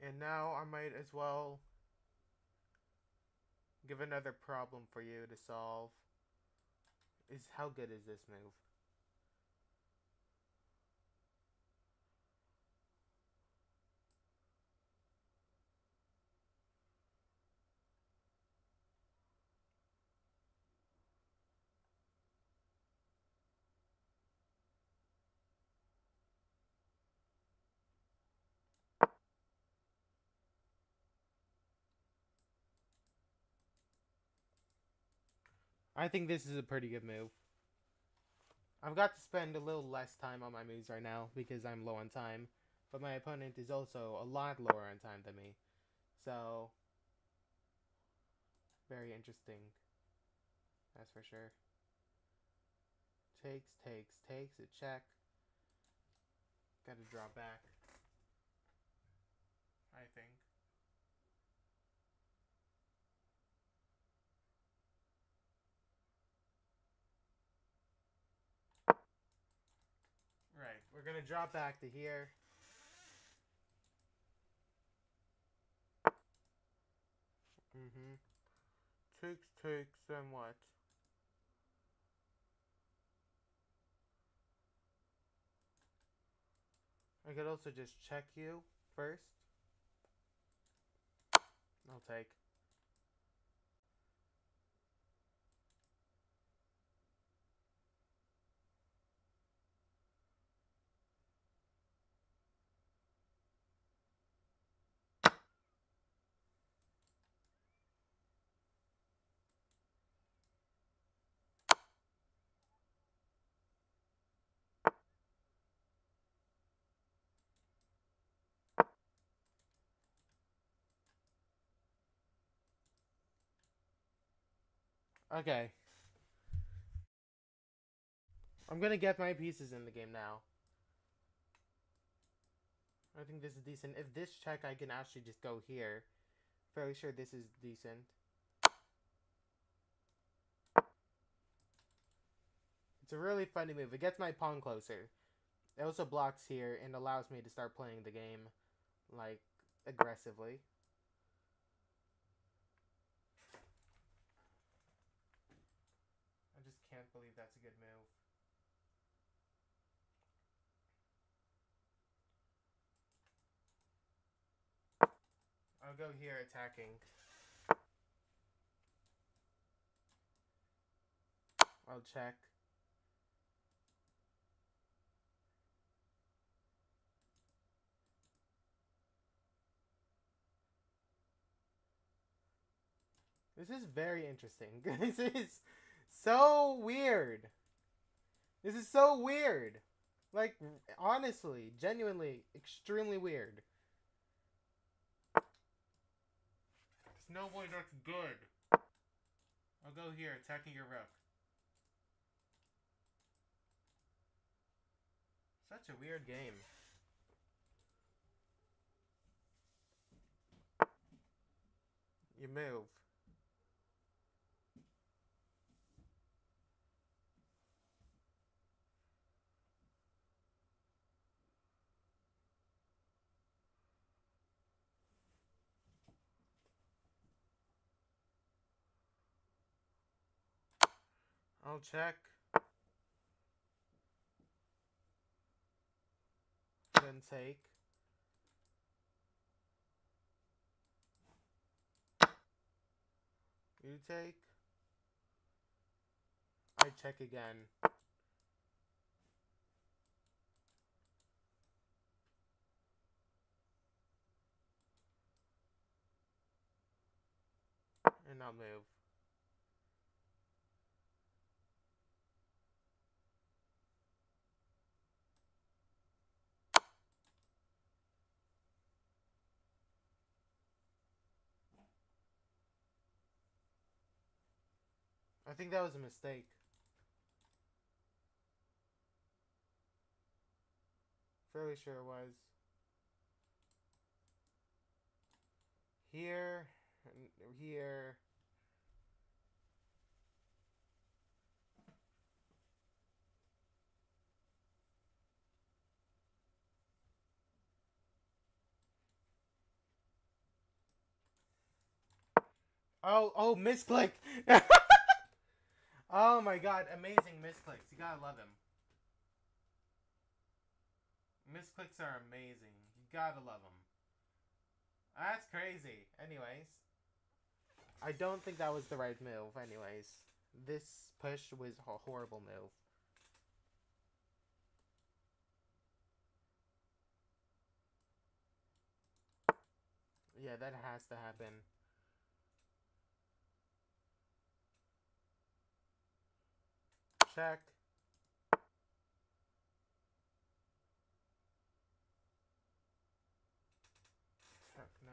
And now I might as well give another problem for you to solve. Is how good is this move? I think this is a pretty good move. I've got to spend a little less time on my moves right now because I'm low on time, but my opponent is also a lot lower on time than me. So, very interesting. That's for sure. Takes, takes, takes, a check. Gotta draw back, I think. gonna drop back to here. Takes, then what? I could also just check you first. I'll take. Okay. I'm gonna get my pieces in the game now. I think this is decent. If this check, I can actually just go here. Fairly sure this is decent. It's a really funny move. It gets my pawn closer. It also blocks here and allows me to start playing the game, like, aggressively. I just can't believe that's a good move. I'll go here attacking. I'll check. This is very interesting. This is so weird. This is so weird. Like, honestly, genuinely, extremely weird. No boy looks good. I'll go here, attacking your rook. Such a weird game. You move. I'll check. Then take. You take. I check again. And I'll move. I think that was a mistake. Fairly sure it was. Here. Here. Oh, misclick! Oh my god, amazing misclicks. You gotta love him. Misclicks are amazing. You gotta love them. That's crazy. Anyways. I don't think that was the right move, anyways. This push was a horrible move. Yeah, that has to happen. Check. Check, no.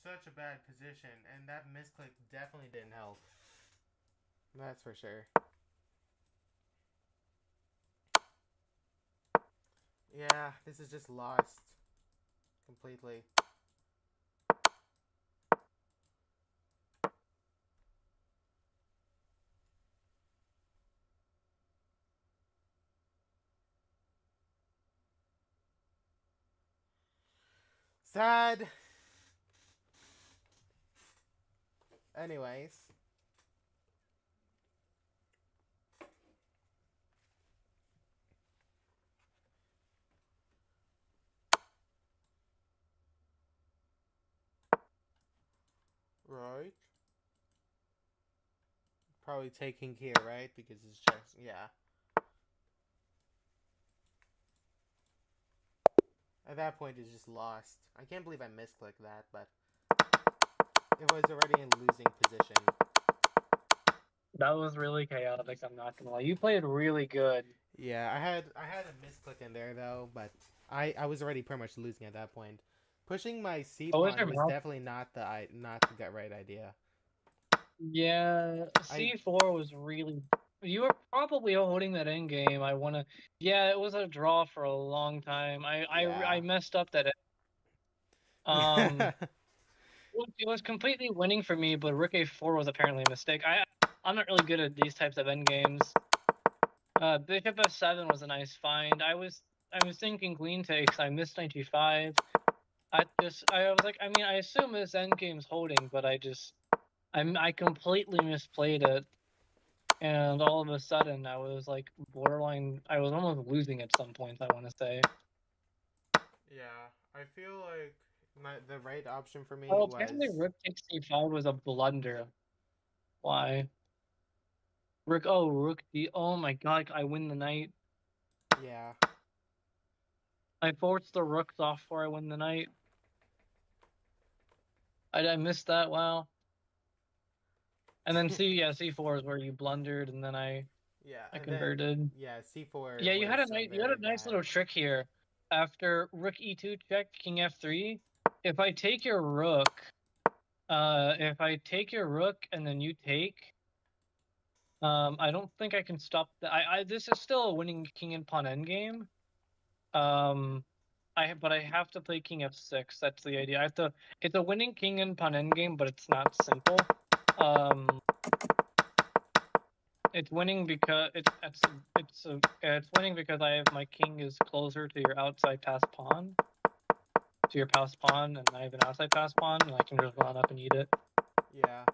such a bad position, and that misclick definitely didn't help. That's for sure. Yeah, this is just lost completely. Sad. Anyways. Right. Probably taking here, right? Because it's just, yeah. At that point, it's just lost. I can't believe I misclicked that, but it was already in losing position. That was really chaotic. I'm not gonna lie. You played really good. Yeah, I had a misclick in there though, but I was already pretty much losing at that point. Pushing my C Oh, is pawn your was mouse? definitely not the right idea. Yeah, I C4 was really. You were probably holding that end game. I wanna. Yeah, it was a draw for a long time. I yeah. messed up that. Um, it was completely winning for me, but Rook A4 was apparently a mistake. I'm not really good at these types of end games. Bishop F7 was a nice find. I was thinking queen takes. I missed knight G5. I was like, I mean, I assume this end game's holding, but I completely misplayed it, and all of a sudden I was like borderline. I was almost losing at some points, I want to say. Yeah, I feel like the right option for me Oh, apparently was Rook takes C5 was a blunder. Why? Rook D. Oh my god, I win the knight. yeah. I forced the rooks off before I win the knight. I missed that. Wow. And then C4 is where you blundered, and then Yeah, I and then converted. yeah, C4 Yeah, was you had very a nice bad. little trick here. After Rook E2 check, King F3. If I take your rook, if I take your rook and then you take, I don't think I can stop the. This is still a winning king and pawn endgame. Um, but I have to play King F6. That's the idea. I have to. It's a winning king and pawn endgame, but it's not simple. Um, it's winning because it's winning because I have my king is closer to your outside pass pawn, to your pass pawn, and I have an outside pass pawn, and I can just run up and eat it. Yeah.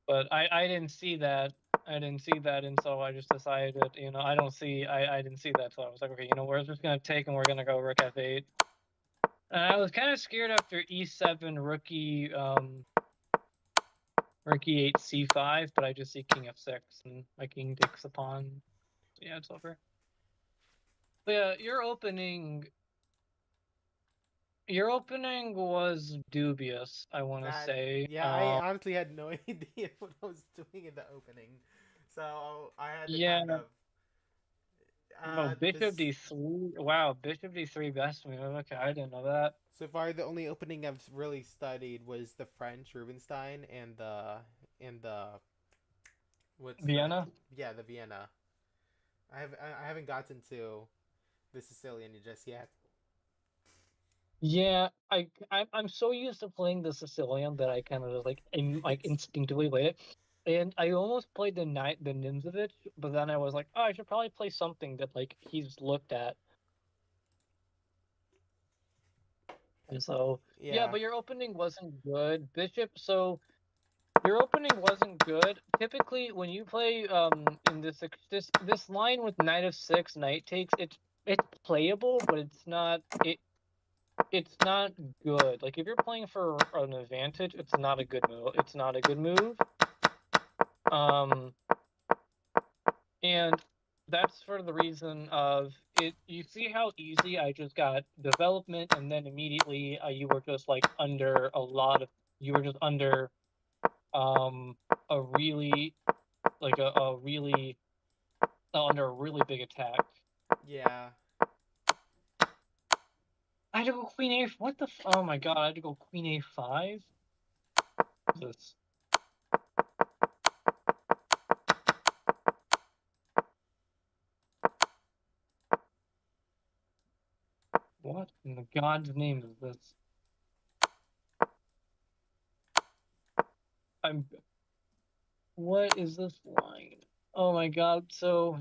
But I didn't see that. I didn't see that, and so I just decided, I didn't see that, so I was like, okay, we're just gonna take and we're gonna go Rook F8. And I was kind of scared after E7 Rook E8 C5, but I just see King F6 and my king takes the pawn. So yeah, it's over. But yeah, your opening was dubious, I want to That say. yeah, I honestly had no idea what I was doing in the opening, so I had to Yeah, kind of no, Bishop this D3. Wow, Bishop D3 best move. Okay, I didn't know that. so far the only opening I've really studied was the French Rubinstein and the what's that? Vienna. Yeah, the Vienna. I haven't gotten to the Sicilian just yet. Yeah, I'm so used to playing the Sicilian that I kind of just like It's instinctively play it. And I almost played the Nimzovich, but then I was like, oh, I should probably play something that like he's looked at. And so yeah, yeah, but your opening wasn't good, Bishop. So your opening wasn't good. Typically, when you play in this line with Knight of 6, Knight takes, it's playable, but it's not good. Like if you're playing for an advantage, it's not a good move. It's not a good move. Um, and that's for the reason of it. You see how easy I just got development, and then immediately you were just like under a lot of. You were just under um a really like a really under a really big attack. yeah. I had to go queen a. What the? Oh my god! I had to go queen a5. This. What in the God's name is this? I'm. What is this line? Oh my god! So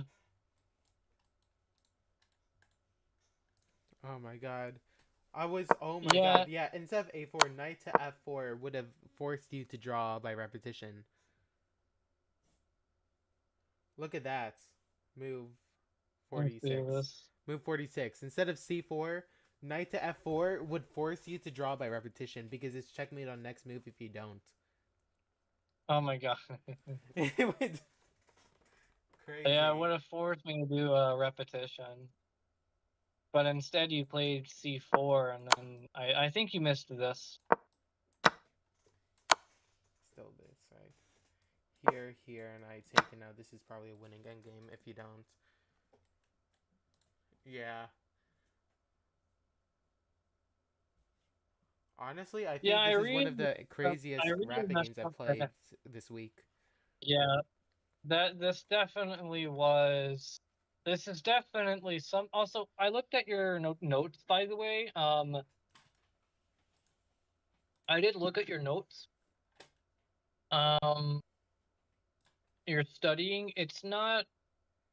Oh my god. Oh my yeah. god, yeah, instead of a4, knight to f4 would have forced you to draw by repetition. Look at that. Move Let's see 46. this. Move 46. Instead of c4, knight to f4 would force you to draw by repetition because it's checkmate on next move if you don't. Oh my god. It was Yeah, it crazy. would have forced me to do a repetition. But instead you played c4, and then I think you missed this. Still this, right? Here, and I take it now. This is probably a winning endgame if you don't. Yeah. Honestly, I Yeah, think this is one of the craziest I really rapid messed games I've up played there. this week. Yeah, this definitely was. This is definitely some. Also, I looked at your notes, by the way. I did look at your notes. Um, you're studying. It's not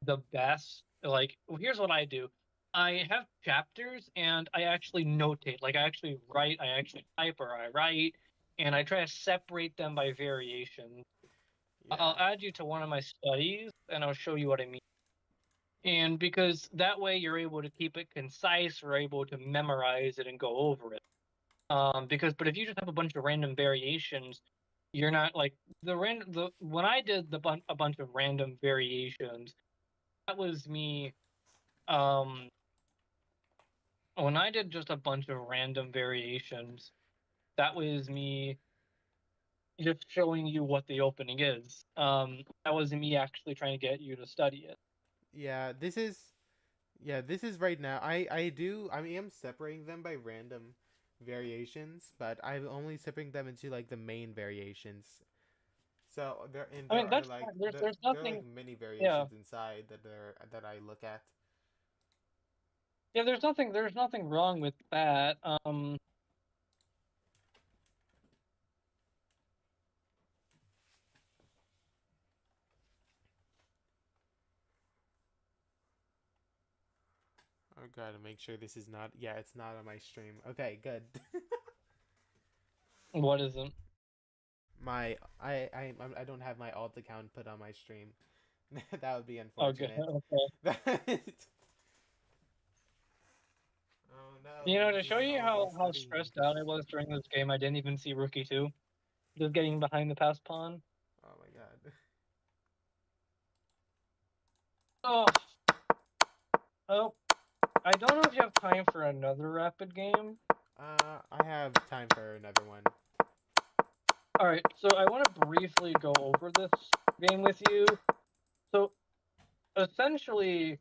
the best. Like, here's what I do. I have chapters and I actually notate. Like, I actually write, I actually type, or I write, and I try to separate them by variation. Yeah. I'll add you to one of my studies and I'll show you what I mean. And because that way you're able to keep it concise, or able to memorize it and go over it. But if you just have a bunch of random variations, you're not like the when I did a bunch of random variations, that was me. Um, when I did just a bunch of random variations, that was me just showing you what the opening is. That was me actually trying to get you to study it. Yeah, this is right now. I am separating them by random variations, but I'm only separating them into like the main variations. So I there mean, are that's like fine. There's there are like nothing. many Yeah, variations inside that I look at. yeah. There's nothing wrong with that. I gotta make sure this is not. Yeah, it's not on my stream. Okay, good. What isn't? my I don't have my alt account put on my stream. That would be Okay, unfortunate. okay. Oh You no, know, to this show isn't you all my how studying. stressed out I was during this game, I didn't even see Rookie 2. Just getting behind the pass pawn. Oh my god. Oh, oh. I don't know if you have time for another rapid game. I have time for another one. All right, so I want to briefly go over this game with you. So essentially,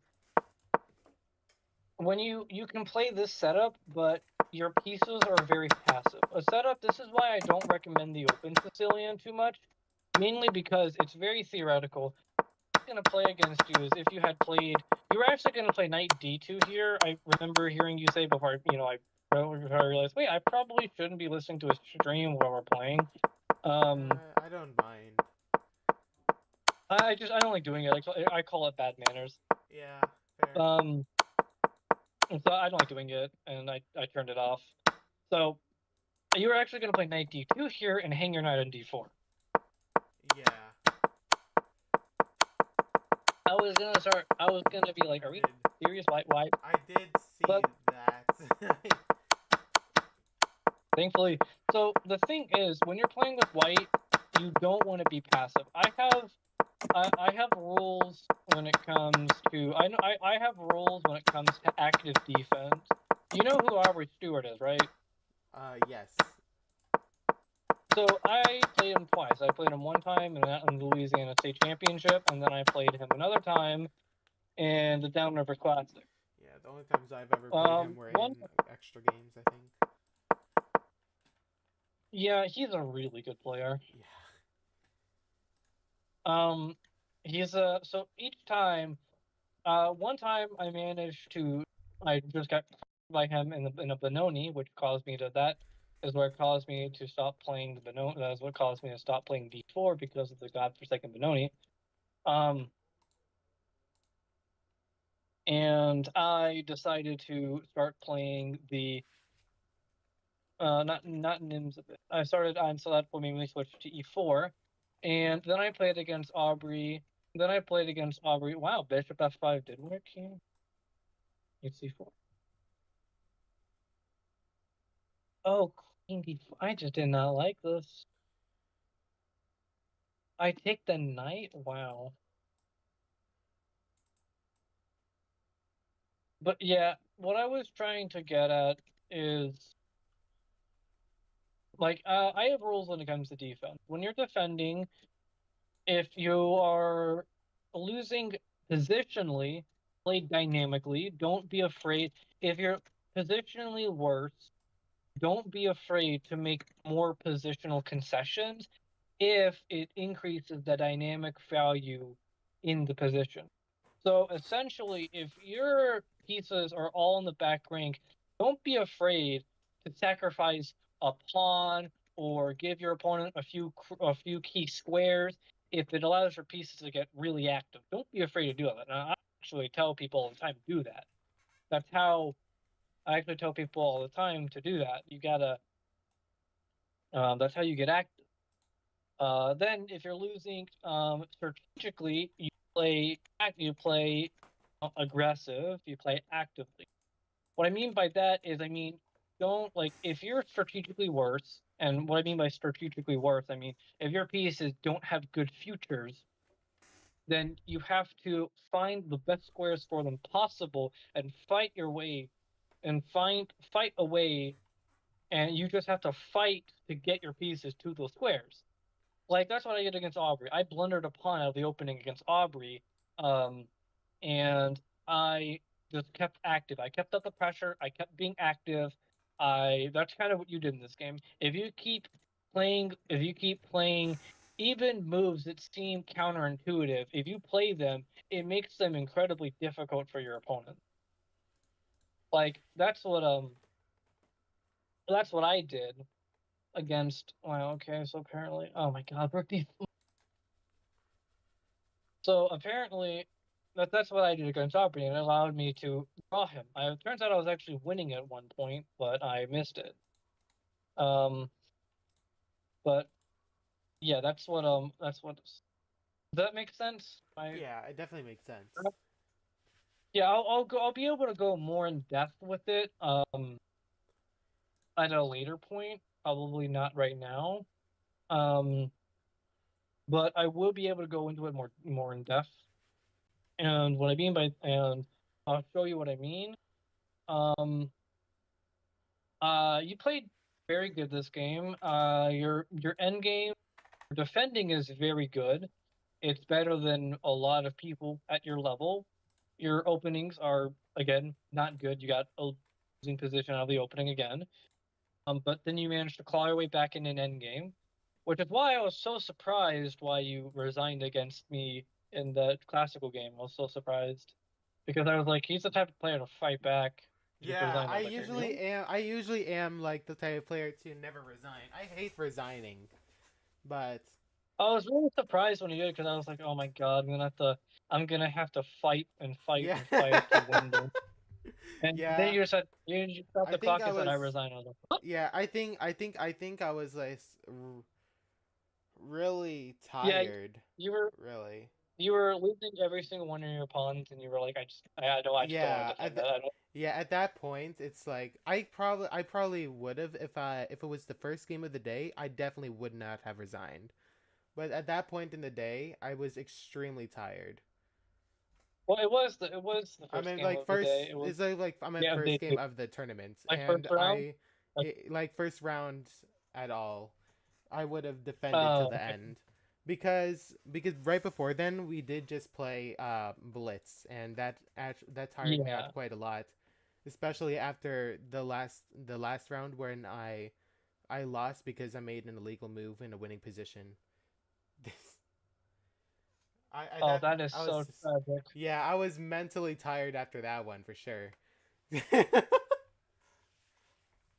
when you can play this setup, but your pieces are very passive. A setup. This is why I don't recommend the open Sicilian too much, mainly because it's very theoretical. Going to play against you is if you had played. You were actually going to play knight d2 here. I remember hearing you say before. I realized, wait, I probably shouldn't be listening to a stream while we're playing. I don't mind. I don't like doing it. I call it bad manners. Yeah, fair. Um, so I don't like doing it, and I turned it off. So you were actually going to play knight d2 here and hang your knight on d4. Yeah, I was gonna start. I was gonna be like, I are we did. serious? Why? I did see But that. thankfully, so the thing is, when you're playing with white, you don't want to be passive. I have rules when it comes to I have rules when it comes to active defense. You know who Aubrey Stewart is, right? Yes. So I played him twice. I played him one time in the Louisiana State Championship, and then I played him another time in the Downriver Classic. Yeah, the only times I've ever played him were One, in extra games, I think. yeah, he's a really good player. Yeah. Um, he's so each time, one time I just got by him in a Benoni, which caused me to that is what caused me to stop playing the Benoni. That's what caused me to stop playing D4 because of the godforsaken Benoni. Um, and I decided to start playing the not Nims. So that made me switch to E4, and then I played against Aubrey. Then I played against Aubrey. Wow, Bishop F5 did work here. It's C4. Oh, Queen D4. I just did not like this. I take the knight. Wow. But yeah, what I was trying to get at is like I have rules when it comes to defense. When you're defending, if you are losing positionally, play dynamically. Don't be afraid. If you're positionally worse, don't be afraid to make more positional concessions if it increases the dynamic value in the position. So essentially, if your pieces are all in the back rank, don't be afraid to sacrifice a pawn or give your opponent a few key squares if it allows your pieces to get really active. Don't be afraid to do that. And I actually tell people all the time to do that. That's how I actually tell people all the time to do that. You gotta. That's how you get active. Then, if you're losing strategically, you play aggressive, you play actively. What I mean by that is, don't like if you're strategically worse, and what I mean by strategically worse, I mean if your pieces don't have good futures, then you have to find the best squares for them possible and fight your way and fight a way, and you just have to fight to get your pieces to those squares. Like that's what I did against Aubrey. I blundered a pawn out of the opening against Aubrey, um, and I just kept active. I kept up the pressure. I kept being active. I That's kind of what you did in this game. If you keep playing even moves that seem counterintuitive, if you play them, it makes them incredibly difficult for your opponent. Like that's what I did against. Well, okay, so apparently, oh my God, Rook D. So apparently, that's what I did against Aubrey, and it allowed me to draw him. It turns out I was actually winning at one point, but I missed it. Um, but yeah, does that make sense? Yeah, it definitely makes sense. Yeah, I'll be able to go more in depth with it at a later point, probably not right now. Um, but I will be able to go into it more in depth. And I'll show you what I mean. Um, you played very good this game. Your end game, your defending is very good. It's better than a lot of people at your level. Your openings are again not good. You got a losing position out of the opening again. But then you managed to claw your way back in an end game, which is why I was so surprised why you resigned against me in the classical game. I was so surprised because I was like, he's the type of player to fight back. You just Yeah, resigned. I was like, really? I usually am like the type of player to never resign. I hate resigning, but I was really surprised when he did it because I was like, "Oh my God, I'm gonna have to fight and fight yeah, and fight to win this." And then yeah. you just stopped I the think clock I and said, "I was. resign." I was like, "What?" Yeah, I think I was like really Yeah, tired. you were Really. you were losing every single one of your pawns, and you were like, I just don't want Yeah, to defend that. I don't." yeah, at that point, it's like I probably would have if it was the first game of the day, I definitely would not have resigned. But at that point in the day, I was extremely tired. Well, it was the I first mean, game like of the first, day. It was it's like I meant yeah, of day first game two, of the tournament, like and first round. Like, like first round at all, I would have defended till the okay. end. because right before then we did just play Blitz, and that tired me out Yeah. quite a lot, especially after the last round when I lost because I made an illegal move in a winning position. This I Oh, that that is I was so just, tragic. yeah, I was mentally tired after that one for sure.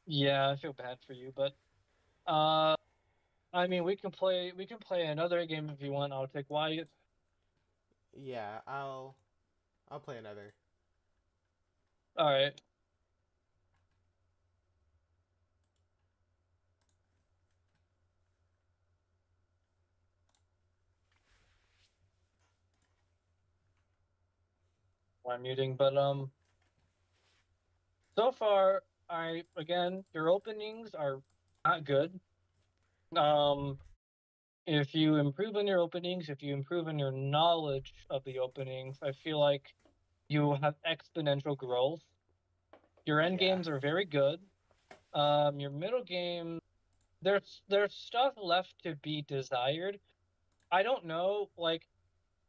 Yeah, I feel bad for you, but uh, I mean, we can play another game if you want. I'll take Wyatt. Yeah, I'll play another. All right. I'm muting, but so far, I again, your openings are not good. Um, if you improve on your openings, if you improve on your knowledge of the openings, I feel like you will have exponential growth. Your end Yeah, games are very good. Your middle game, there's stuff left to be desired. I don't know, like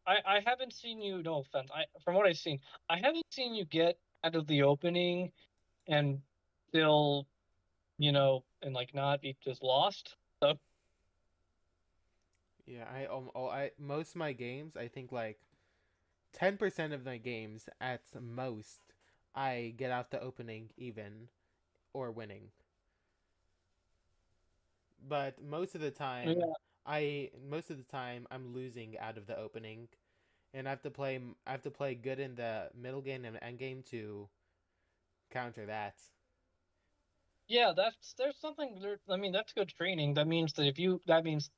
I haven't seen you. No offense, I from what I've seen, I haven't seen you get out of the opening and still, and like not be just lost. So yeah. I most of my games, I think like 10% of my games at most, I get out the opening even or winning. But yeah, most of the time I'm losing out of the opening, and I have to play good in the middle game and end game to counter that. yeah, there's something there. I mean, that's good training. That means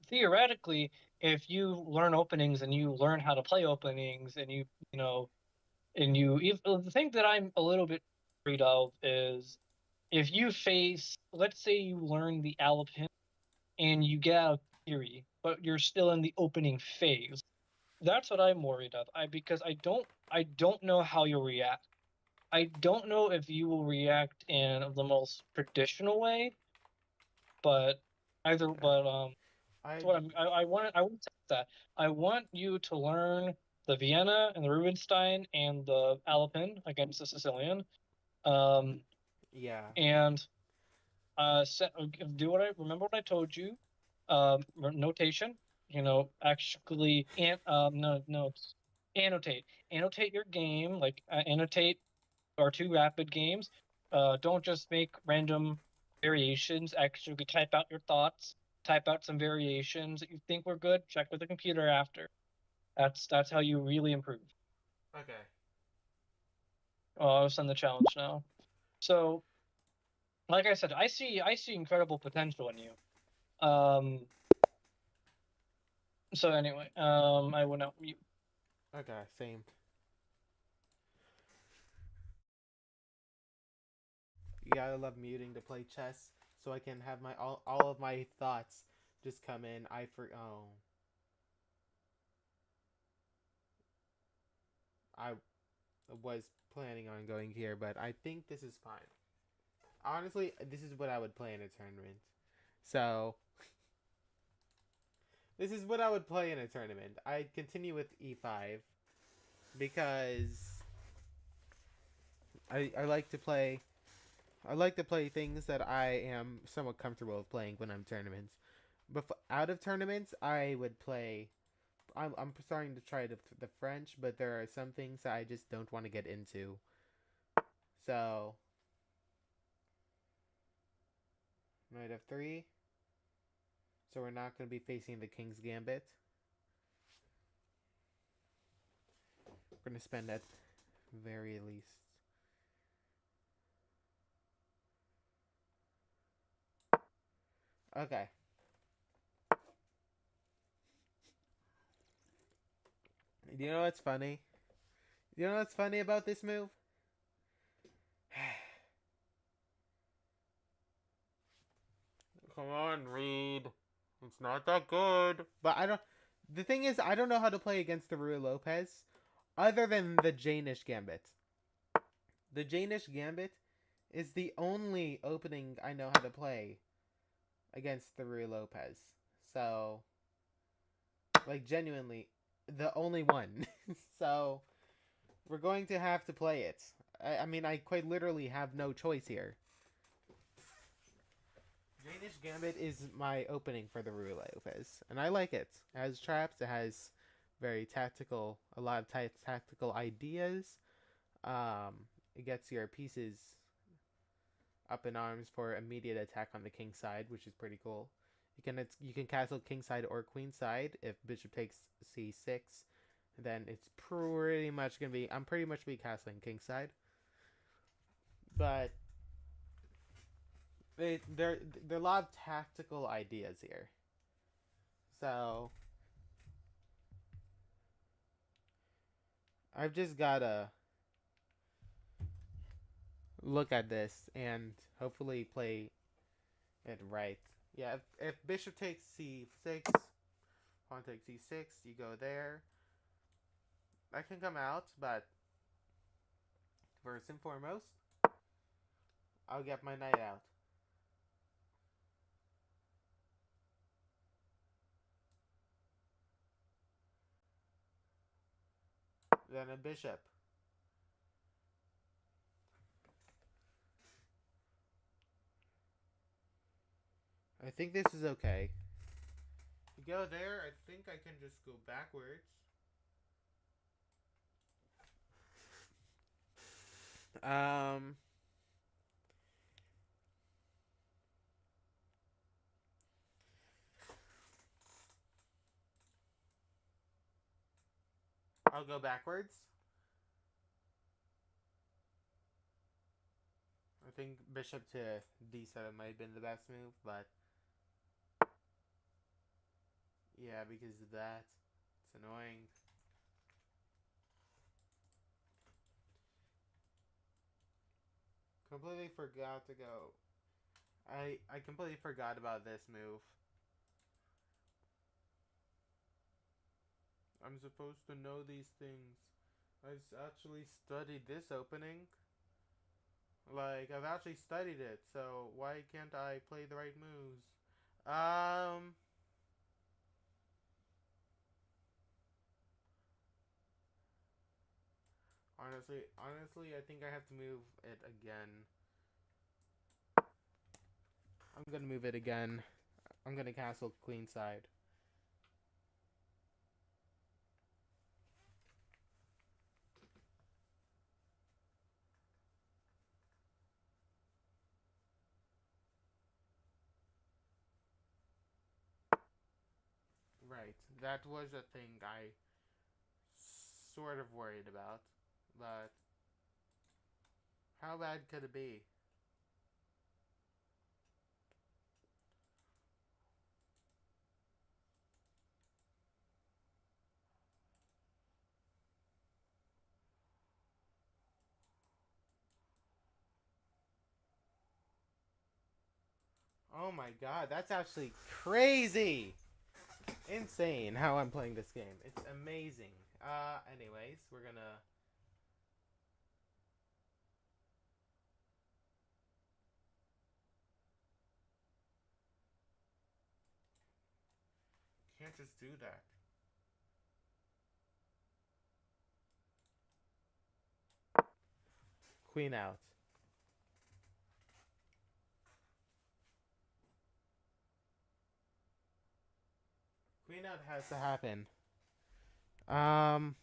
theoretically, if you learn openings and you learn how to play openings and you know, the thing that I'm a little bit afraid of is if you face, let's say you learn the Alpin and you get out of theory, but you're still in the opening phase. That's what I'm worried of. Because I don't know how you'll react. I don't know if you will react in the most traditional way, but either Uh, but that's I what I want to say that. I want you to learn the Vienna and the Rubinstein and the Alpin against the Sicilian. Um yeah. and do what I remember what I told you. Notation, actually no notes. Annotate your game, like annotate our two rapid games. Don't just make random variations. Actually type out your thoughts, type out some variations that you think were good, check with the computer after. That's how you really improve. Okay. I'll send the challenge now. So like I said, I see incredible potential in you. Um so anyway, I went out mute. Okay. Same. You gotta love muting to play chess, so I can have my all of my thoughts just come in. I was planning on going here, but I think this is fine. Honestly, this is what I would play in a tournament. So this is what I would play in a tournament. I'd continue with e5 because I like to play. I like to play things that I am somewhat comfortable with playing when I'm tournaments. But out of tournaments, I would play. I'm starting to try the French, but there are some things that I just don't want to get into. So knight f3. So we're not going to be facing the King's Gambit. We're going to spend at very least. Okay. You know what's funny? You know what's funny about this move? Come on, Reed. It's not that good. But I don't. The thing is, I don't know how to play against the Rui Lopez, other than the Janish Gambit. The Janish Gambit is the only opening I know how to play against the Rui Lopez. So Like, genuinely, the only one. So, we're going to have to play it. I mean, I quite literally have no choice here. Danish Gambit is my opening for the Roulette Lopez, and I like it. It has traps, it has very tactical, a lot of tactical ideas. It gets your pieces up in arms for immediate attack on the king side, which is pretty cool. You can castle king side or queen side if bishop takes c6. Then it's pretty much gonna be I'm pretty much be castling king side, but there are a lot of tactical ideas here. So I've just gotta look at this and hopefully play it right. Yeah, if bishop takes c6, pawn takes c6, you go there. I can come out, but first and foremost, I'll get my knight out. Then a bishop. I think this is okay. You go there, I think I can just go backwards. Um, I'll go backwards. I think bishop to d7 might have been the best move, but yeah, because of that, it's annoying. Completely forgot to go. I completely forgot about this move. I'm supposed to know these things. I've actually studied this opening. Like, I've actually studied it, so why can't I play the right moves? Um, honestly, I think I have to move it again. I'm gonna move it again. I'm gonna castle queen side. Right, that was a thing I sort of worried about, but how bad could it be? Oh my god, that's actually crazy! Insane how I'm playing this game. It's amazing. Anyways, we're gonna... Can't just do that. Queen out. Queen out has to happen. Um...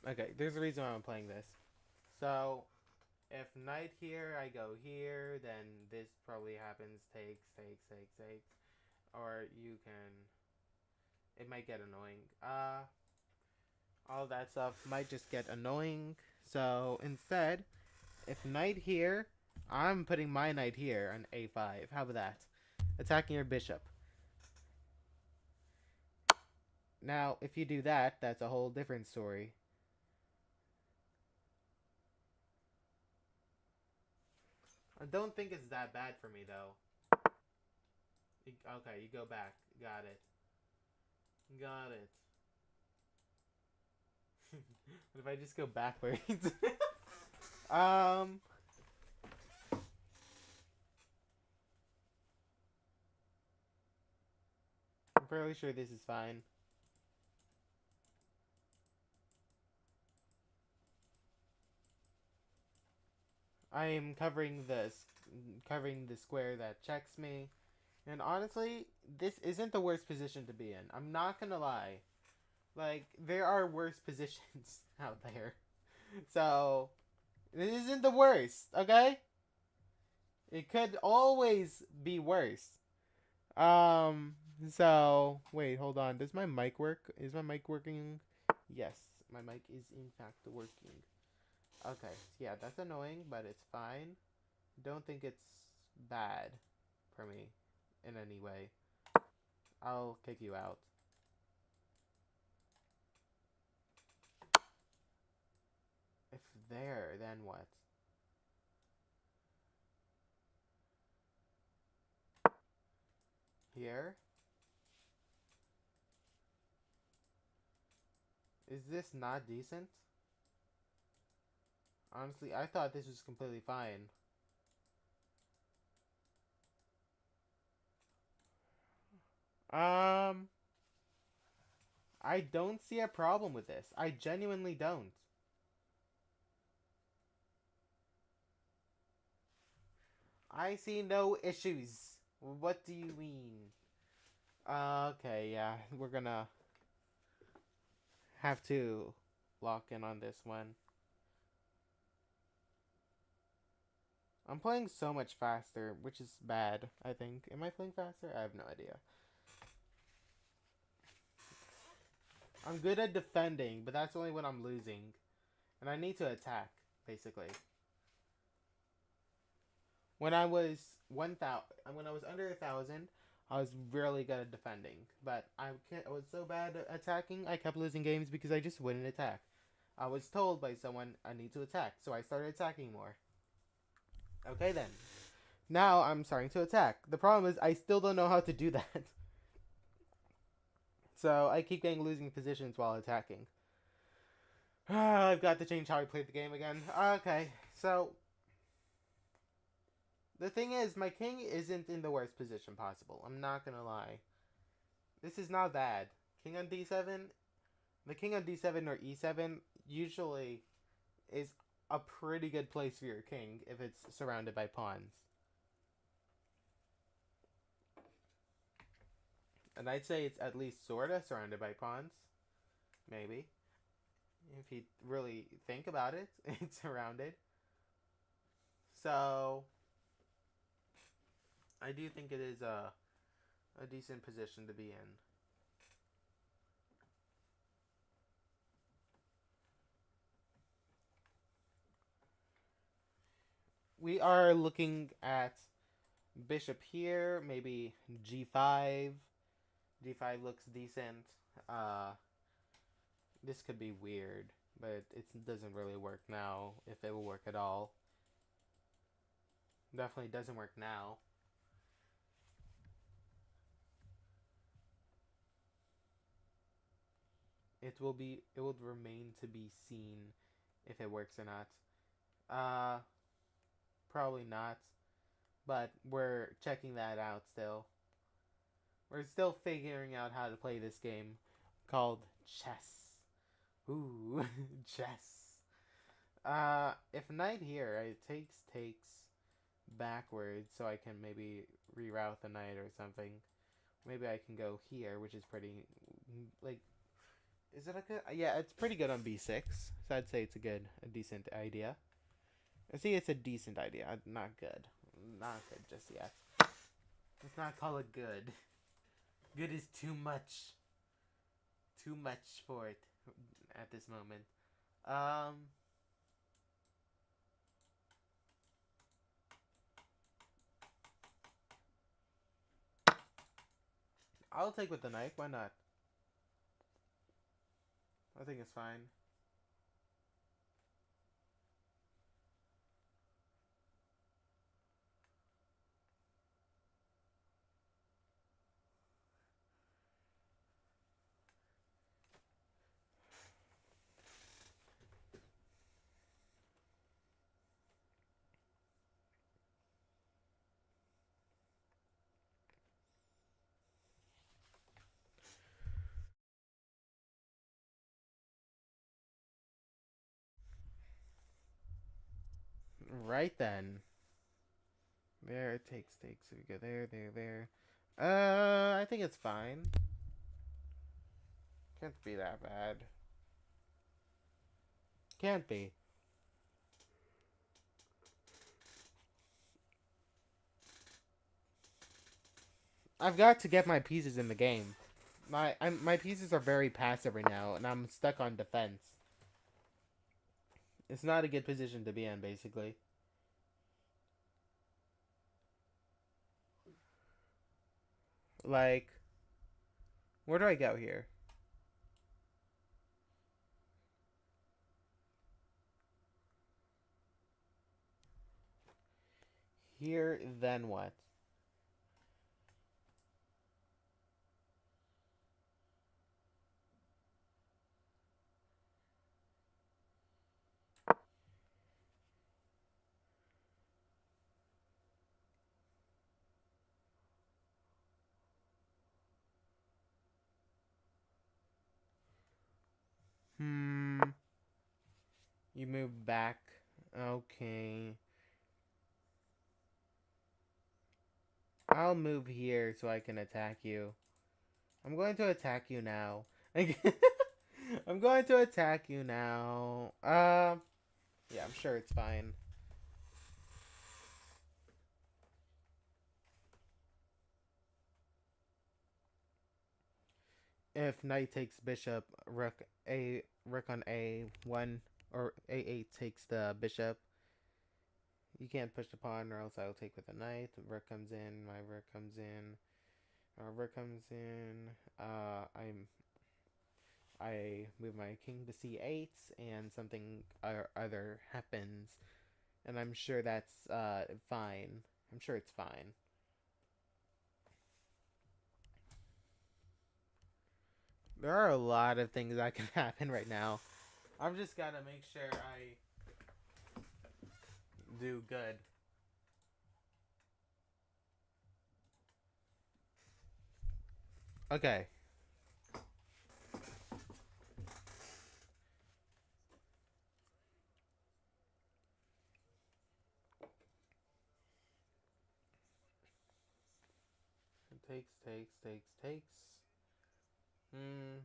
Okay, there's a reason why I'm playing this. So, if knight here, I go here, then this probably happens. Takes. Or you can... It might get annoying. All that stuff might just get annoying. So, instead, if knight here, I'm putting my knight here on a5. How about that? Attacking your bishop. Now, if you do that, that's a whole different story. I don't think it's that bad for me, though. Okay, you go back. Got it. Got it. What if I just go backwards? Um, I'm fairly sure this is fine. I am covering the square that checks me, and honestly, this isn't the worst position to be in. I'm not gonna lie. Like, there are worse positions out there. So, this isn't the worst, okay? It could always be worse. Um, so, wait, hold on. Does my mic work? Is my mic working? Yes, my mic is in fact working. Okay, yeah, that's annoying, but it's fine. Don't think it's bad for me in any way. I'll kick you out. If there, then what? Here? Is this not decent? Honestly, I thought this was completely fine. Um, I don't see a problem with this. I genuinely don't. I see no issues. What do you mean? Okay, yeah, we're gonna have to lock in on this one. I'm playing so much faster, which is bad, I think. Am I playing faster? I have no idea. I'm good at defending, but that's only when I'm losing. And I need to attack, basically. When I was when I was under 1,000, I was really good at defending. But I was so bad at attacking, I kept losing games because I just wouldn't attack. I was told by someone I need to attack, so I started attacking more. Okay then. Now I'm starting to attack. The problem is I still don't know how to do that. So I keep getting losing positions while attacking. I've got to change how I play the game again. Okay, so the thing is, my king isn't in the worst position possible. I'm not gonna lie. This is not bad. King on d7, the king on d7 or e7 usually is a pretty good place for your king if it's surrounded by pawns. And I'd say it's at least sorta surrounded by pawns. Maybe. If you really think about it, it's surrounded. So, I do think it is a decent position to be in. We are looking at bishop here, maybe g5. d5 looks decent. Uh, this could be weird, but it doesn't really work now, if it will work at all. Definitely doesn't work now. It will remain to be seen if it works or not. Uh, Probably not, but we're checking that out still. We're still figuring out how to play this game called chess. Ooh, chess. If knight here, it takes backwards, so I can maybe reroute the knight or something. Maybe I can go here, which is pretty, like, is it a good? Yeah, it's pretty good on b6. So I'd say it's a decent idea. I see it's a decent idea, not good, not good just yet. Let's not call it good. Good is too much for it at this moment. Um, I'll take with the knight. Why not? I think it's fine. Right then. There, it takes. So we go there. I think it's fine. Can't be that bad. Can't be. I've got to get my pieces in the game. My pieces are very passive right now, and I'm stuck on defense. It's not a good position to be in, basically. Like, where do I go here? Here, then what? Hmm. You move back. Okay. I'll move here so I can attack you. I'm going to attack you now. I'm going to attack you now. Yeah, I'm sure it's fine. If knight takes bishop, rook on a1 or a8 takes the bishop. You can't push the pawn, or else I will take with a knight. Rook comes in. My rook comes in. Our rook comes in. I move my king to c8, and something other happens, and I'm sure that's fine. I'm sure it's fine. There are a lot of things that can happen right now. I'm just gotta make sure I do good. Okay. Takes. Hmm.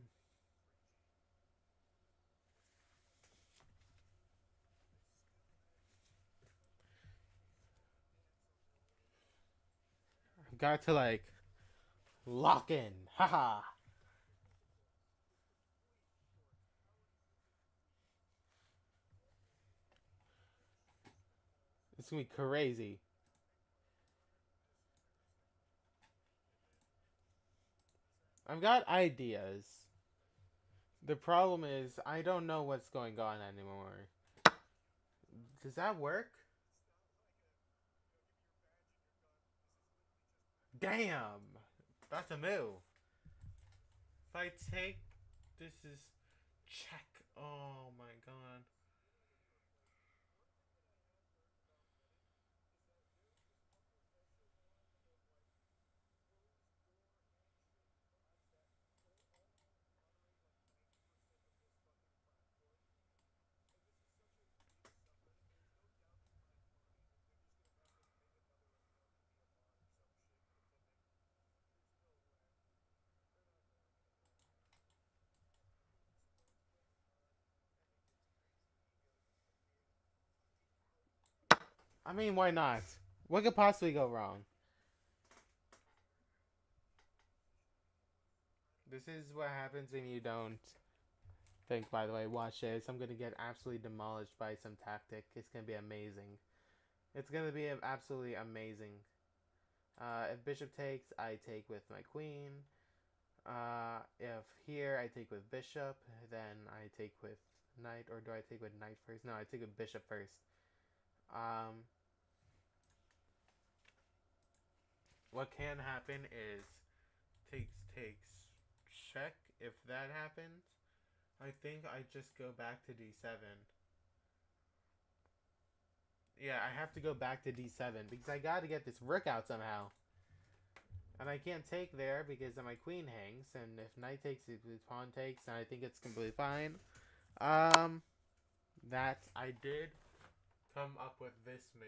Got to like lock in. Haha. It's gonna be crazy. I've got ideas. The problem is I don't know what's going on anymore. Does that work? Damn! That's a move. If I take this is check. Oh my god. I mean, why not? What could possibly go wrong? This is what happens when you don't think, by the way. Watch this. I'm gonna get absolutely demolished by some tactic. It's gonna be amazing. It's gonna be absolutely amazing. If bishop takes, I take with my queen. If here I take with bishop, then I take with knight, or do I take with knight first? No, I take with bishop first. Um, what can happen is takes check. If that happens, I think I just go back to d7. Yeah, I have to go back to d7 because I got to get this rook out somehow. And I can't take there because my queen hangs, and if knight takes, it pawn takes, and I think it's completely fine. Um, that I did. come up with this move.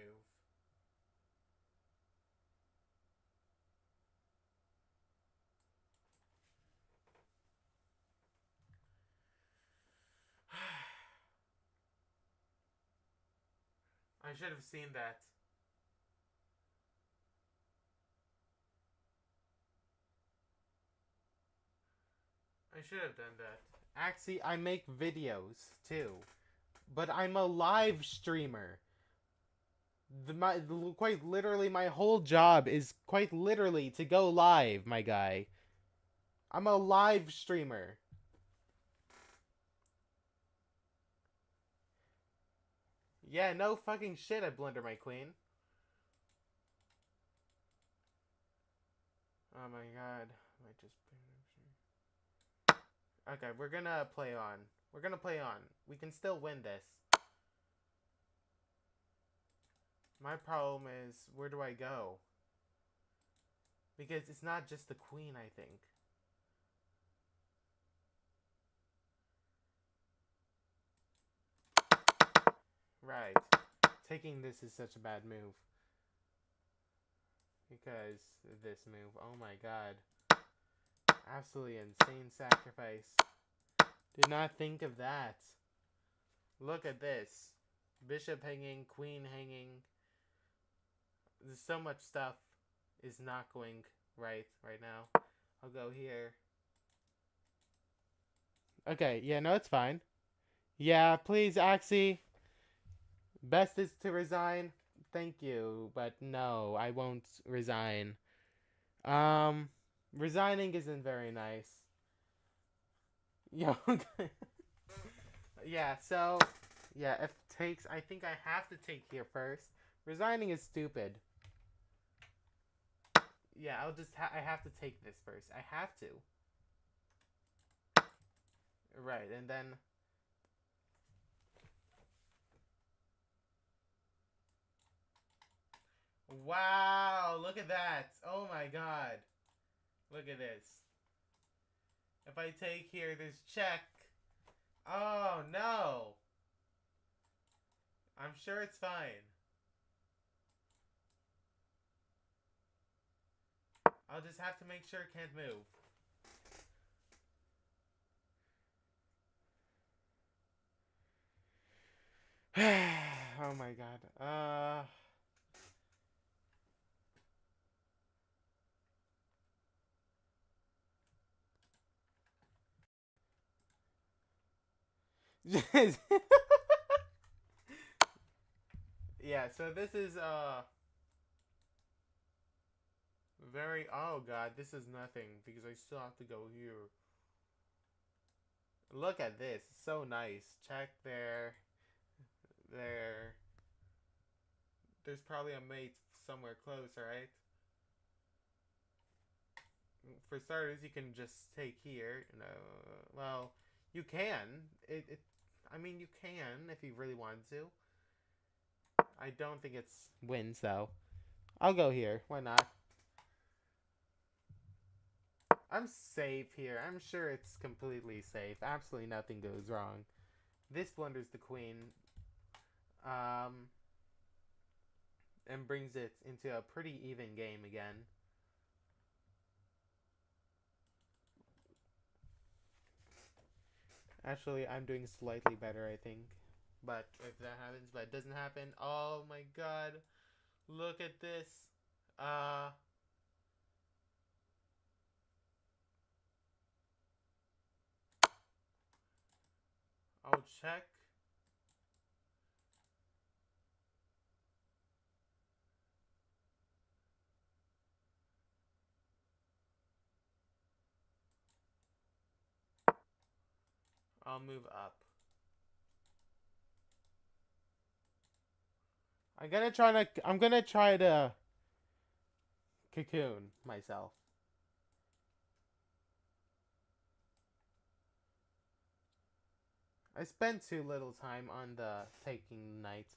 I should have seen that. I should have done that. Actually, I make videos too, but I'm a live streamer. Quite literally, my whole job is quite literally to go live, my guy. I'm a live streamer. Yeah, no fucking shit, I blunder my queen. Oh my god. I just... Okay, we're gonna play on. We're gonna play on. We can still win this. My problem is, where do I go? Because it's not just the queen, I think. Right. Taking this is such a bad move. Because this move, oh my god. Absolutely insane sacrifice. Did not think of that. Look at this. Bishop hanging, queen hanging. There's so much stuff is not going right now. I'll go here. Okay, yeah, no, it's fine. Yeah, please, Axie. Best is to resign. Thank you, but no, I won't resign. Resigning isn't very nice. Yeah, okay. Yeah, so, yeah, if takes, I think I have to take here first. Resigning is stupid. Yeah, I have to take this first. I have to. Right, and then... Wow, look at that. Oh my god. Look at this. If I take here, there's check. Oh no. I'm sure it's fine. I'll just have to make sure it can't move. Oh my god. Yeah, so this is very... Oh god, this is nothing because I still have to go here. Look at this. It's so nice. Check there. There. There's probably a mate somewhere close, right? For starters, you can just take here. Well, you can. I mean, you can if you really want to. I don't think it's wins though. I'll go here. Why not? I'm safe here. I'm sure it's completely safe. Absolutely nothing goes wrong. This blunders the queen. Um, and brings it into a pretty even game again. Actually, I'm doing slightly better, I think. But if that happens, but it doesn't happen. Oh my god. Look at this. Uh I'll check. I'll move up. I'm gonna try to cocoon myself. I spent too little time on the taking knight.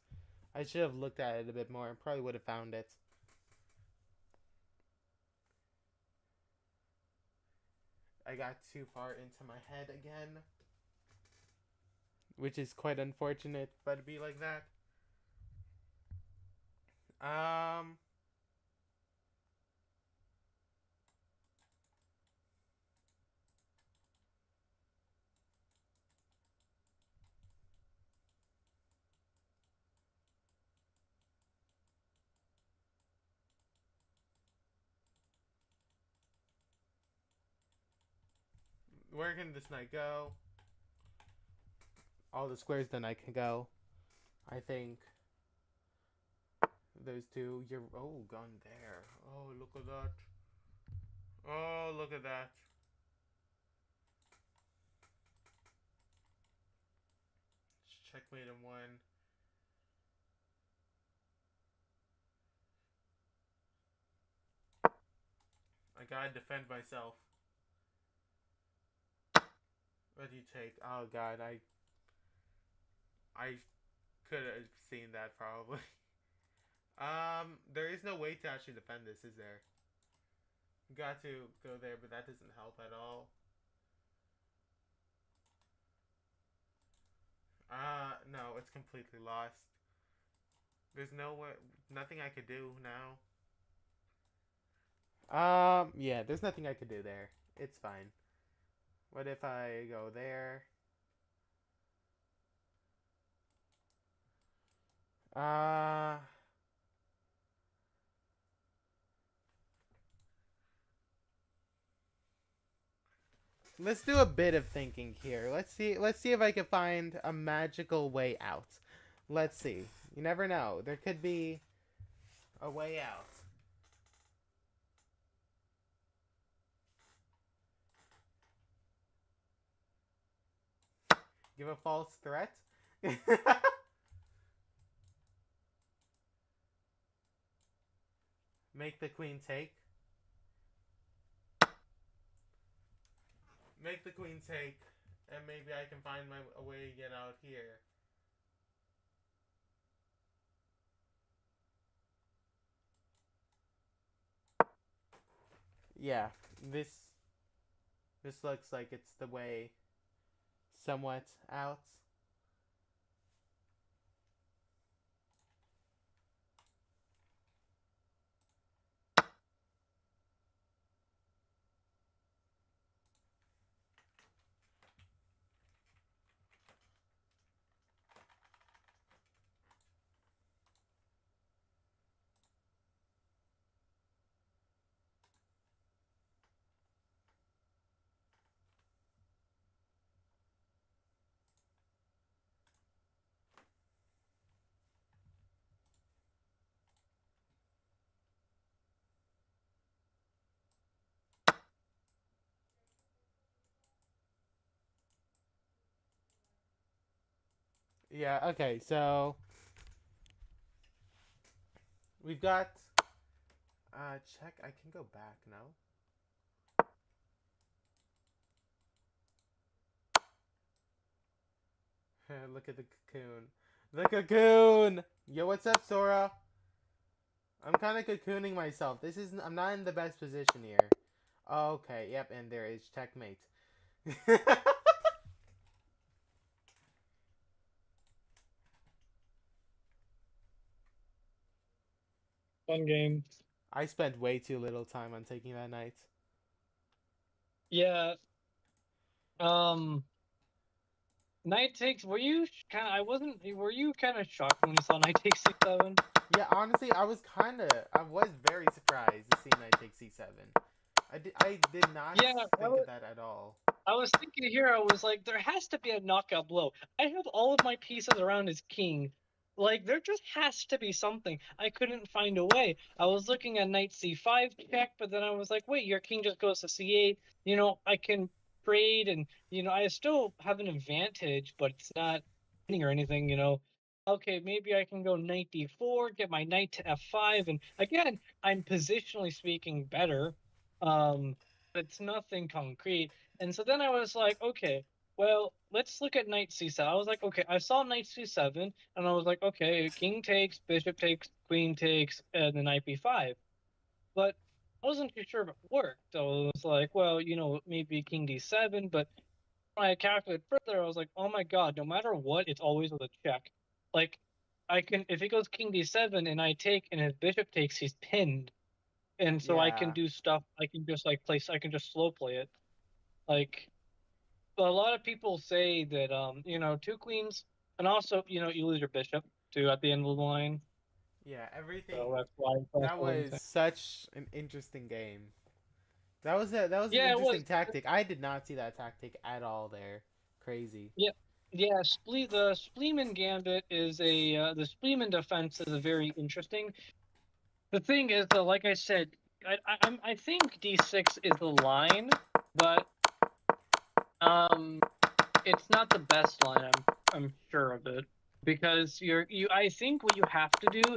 I should have looked at it a bit more and probably would have found it. I got too far into my head again. Which is quite unfortunate, but it'd be like that. Um, where can this knight go? All the squares the knight can go. I think those two. You're gone there. Oh, look at that. Oh, look at that. Checkmate in one. I gotta defend myself. What do you take? Oh god, I could have seen that probably. There is no way to actually defend this, is there? Got to go there, but that doesn't help at all. No, it's completely lost. There's no way, nothing I could do now. Yeah, there's nothing I could do there. It's fine. What if I go there? Uh, let's do a bit of thinking here. Let's see if I can find a magical way out. Let's see. You never know. There could be a way out. Give a false threat? Make the queen take. Make the queen take, and maybe I can find my a way to get out here. Yeah, this looks like it's the way somewhat out. Yeah, okay, so we've got check. I can go back, no? Look at the cocoon. The cocoon! Yo, what's up, Sora? I'm kind of cocooning myself. I'm not in the best position here. Okay, yep, and there is checkmate. Fun game. I spent way too little time on taking that knight. Yeah. Um. Knight takes. Were you kind of? I wasn't. Were you kind of shocked when you saw knight takes c7? Yeah, honestly, I was very surprised to see knight take c7. I did not Yeah. think of that at all. I was thinking here, I was like, there has to be a knockout blow. I have all of my pieces around his king. Like, there just has to be something. I couldn't find a way. I was looking at knight c5 check, but then I was like, wait, your king just goes to c8. I can trade, and, I still have an advantage, but it's not winning or anything. Okay, maybe I can go knight d4, get my knight to f5, and again, I'm positionally speaking better. But it's nothing concrete. And so then I was like, okay, well, let's look at knight c7. I was like, okay, I saw knight c7, and I was like, okay, king takes, bishop takes, queen takes, and then knight b5. But I wasn't too sure if it worked. So I was like, well, maybe king d7. But when I calculated further, I was like, oh my god, no matter what, it's always with a check. Like, I can if he goes king d7 and I take and his bishop takes, he's pinned, and so I can Yeah. do stuff. I can just like place. I can just slow play it. Like a lot of people say that two queens, and also you lose your bishop too at the end of the line. Yeah, So everything. that's why that's That what I'm was saying. such an interesting game. That was an Yeah, it was. interesting tactic. I did not see that tactic at all there. Crazy. Yeah, yeah. The Spleeman Gambit is the Spleeman defense is a very interesting. The thing is, though, like I said, I think D6 is the line, but um, it's not the best line. I'm sure of it because I think what you have to do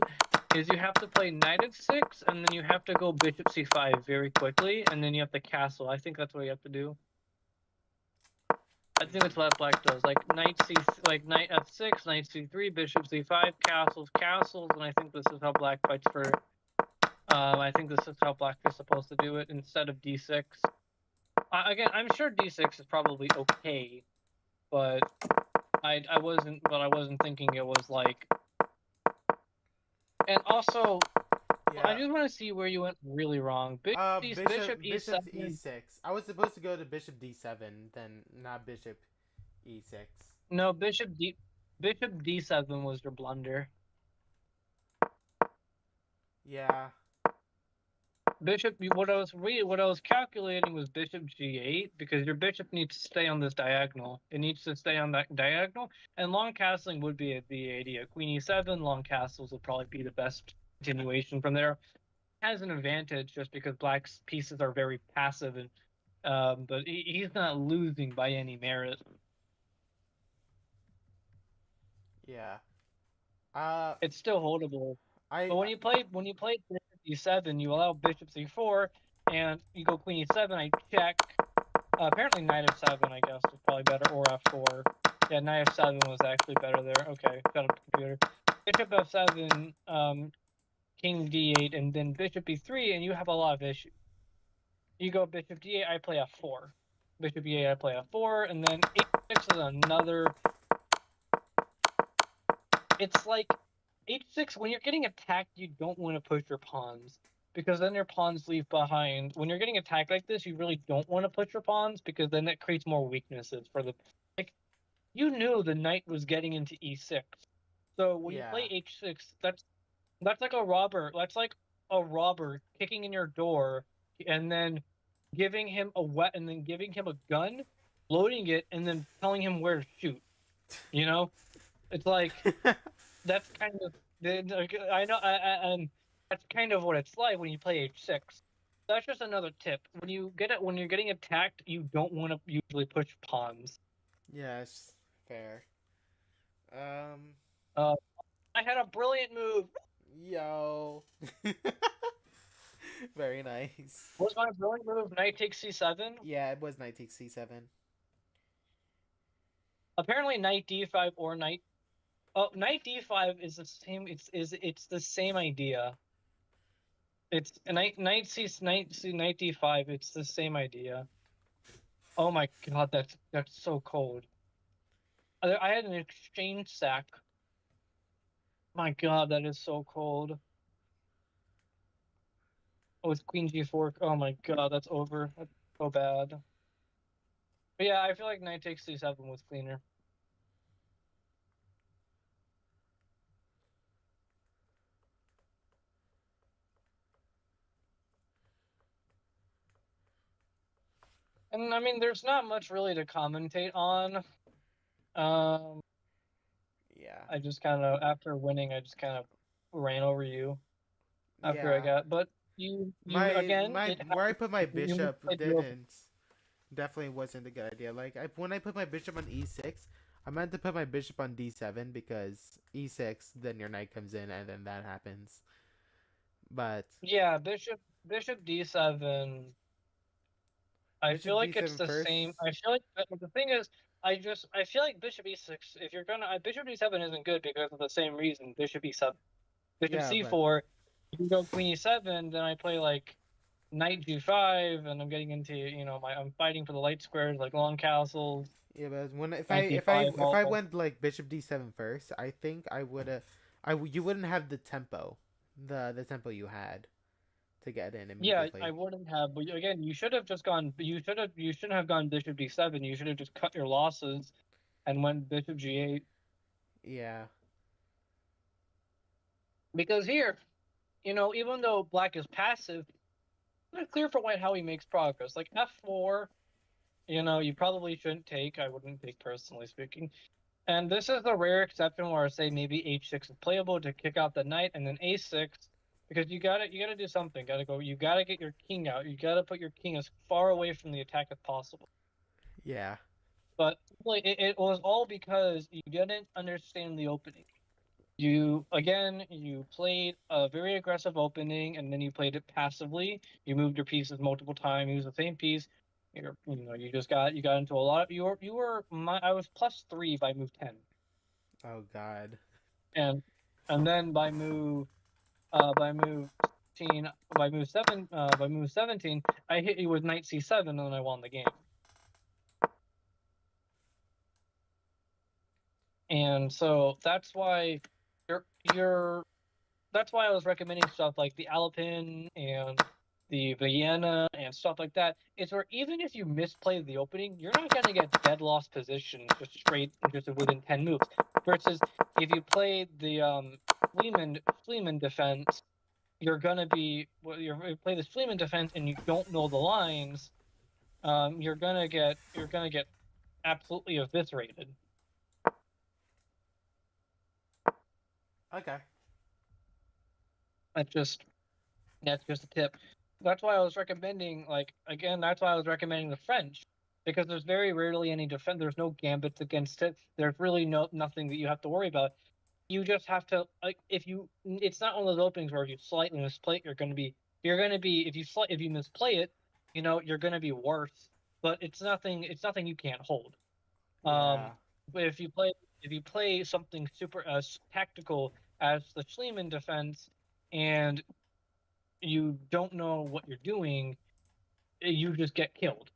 is you have to play knight f6 and then you have to go bishop c5 very quickly and then you have to castle. I think that's what you have to do. I think that's what black does. Like knight f6, knight c3, bishop c5, castles, and I think this is how black fights for. I think this is how black is supposed to do it instead of d6. Again, I'm sure d6 is probably okay, but I wasn't thinking it was like. And also, I Yeah. just want to see where you went really wrong. Bishop Bishop to e7. e6. I was supposed to go to bishop d7, then not bishop e6. No, Bishop d7 was your blunder. Yeah. What I was calculating was bishop g8 because your bishop needs to stay on this diagonal. It needs to stay on that diagonal, and long castling would be the idea. Queen e7, long castles would probably be the best continuation from there. Has an advantage just because black's pieces are very passive, and but he's not losing by any merit. Yeah. Uh, It's still holdable. I But when you play bishop e7, you allow bishop c4, and you go queen e7. I check. Apparently knight f7, I guess, was probably better, or f4. Yeah, knight f7 was actually better there. Okay, shut up, computer. Bishop f7, king d8, and then bishop e3, and you have a lot of issues. You go bishop d8, I play f4. Bishop e8, I play f4, and then h6 is another. It's like h6, when you're getting attacked, you don't want to push your pawns because then your pawns leave behind. When you're getting attacked like this, you really don't want to push your pawns because then that creates more weaknesses for the. Like, you knew the knight was getting into e6, so when you yeah. play h6, that's like a robber. That's like a robber kicking in your door and then giving him a gun, loading it, and then telling him where to shoot. You know, it's like that's kind of I know, and that's kind of what it's like when you play h6. That's just another tip. When you're getting attacked, you don't want to usually push pawns. Yes. Fair. Um. Uh, I had a brilliant move. Yo. Very nice. What's my brilliant move? Knight takes c7. Yeah, it was knight takes c7. Apparently, knight d5 or knight. Oh, knight d5 is the same. It's the same idea. It's knight d5. It's the same idea. Oh my god, that's so cold. I had an exchange sack. My god, that is so cold. Oh, it's queen g4. Oh my god, that's over. That's so bad. But yeah, I feel like knight takes c7 was cleaner. And I mean, there's not much really to commentate on. Um, Yeah. I just kind of after winning, I just kind of ran over you after I Yeah. got. But you My again, my it where I happened. put my You bishop misplayed your opening. didn't definitely wasn't a good idea. Like when I put my bishop on e6, I meant to put my bishop on d7 because e6, then your knight comes in and then that happens. But Yeah, bishop d7. I feel bishop like it's d7 the first. same. I feel like the thing is, I feel like bishop e6. If you're gonna bishop d7 isn't good because of the same reason. Bishop e7, bishop Yeah, but c4. You go queen e7, then I play like knight g5, and I'm getting into I'm fighting for the light squares like long castles, yeah, but when knight d5. if I All went like bishop d7 first, I think I would have. You wouldn't have the tempo, the tempo you had to get in Yeah, I immediately. wouldn't have, but again, you should have just gone. You shouldn't have gone bishop d7. You should have just cut your losses and went bishop g8. Yeah, Because here, even though black is passive, it's not clear for white how he makes progress. Like f4, you probably shouldn't take. I wouldn't take, personally speaking. And this is the rare exception where I say maybe h6 is playable to kick out the knight, and then a6, because you gotta do something. You gotta get your king out. You gotta put your king as far away from the attack as possible. yeah, But like, it was all because you didn't understand the opening. You played a very aggressive opening, and then you played it passively. You moved your pieces multiple times, used the same piece. You got into a lot. I was +3 by move 10, oh god, and then by move 16, by move 17, I hit you with knight c7, and then I won the game. And so you're that's why I was recommending stuff like the Alpin and the Vienna and stuff like that. Is where even if you misplay the opening, you're not going to get dead lost positions just within 10 moves. Versus if you play the Fleeman defense, you're gonna be you play this Fleeman defense and you don't know the lines. You're gonna get absolutely eviscerated. okay, That's just That's just a tip. That's why I was recommending, that's why I was recommending the French, because there's very rarely any defense. There's no gambits against it. There's really nothing that you have to worry about. You just have to, if you. It's not one of those openings where if you slightly misplay it, you're gonna be if you misplay it, you're gonna be worse. But it's nothing. It's nothing you can't hold. yeah, Um, but if you play something super tactical as the Schliemann defense, and you don't know what you're doing, you just get killed.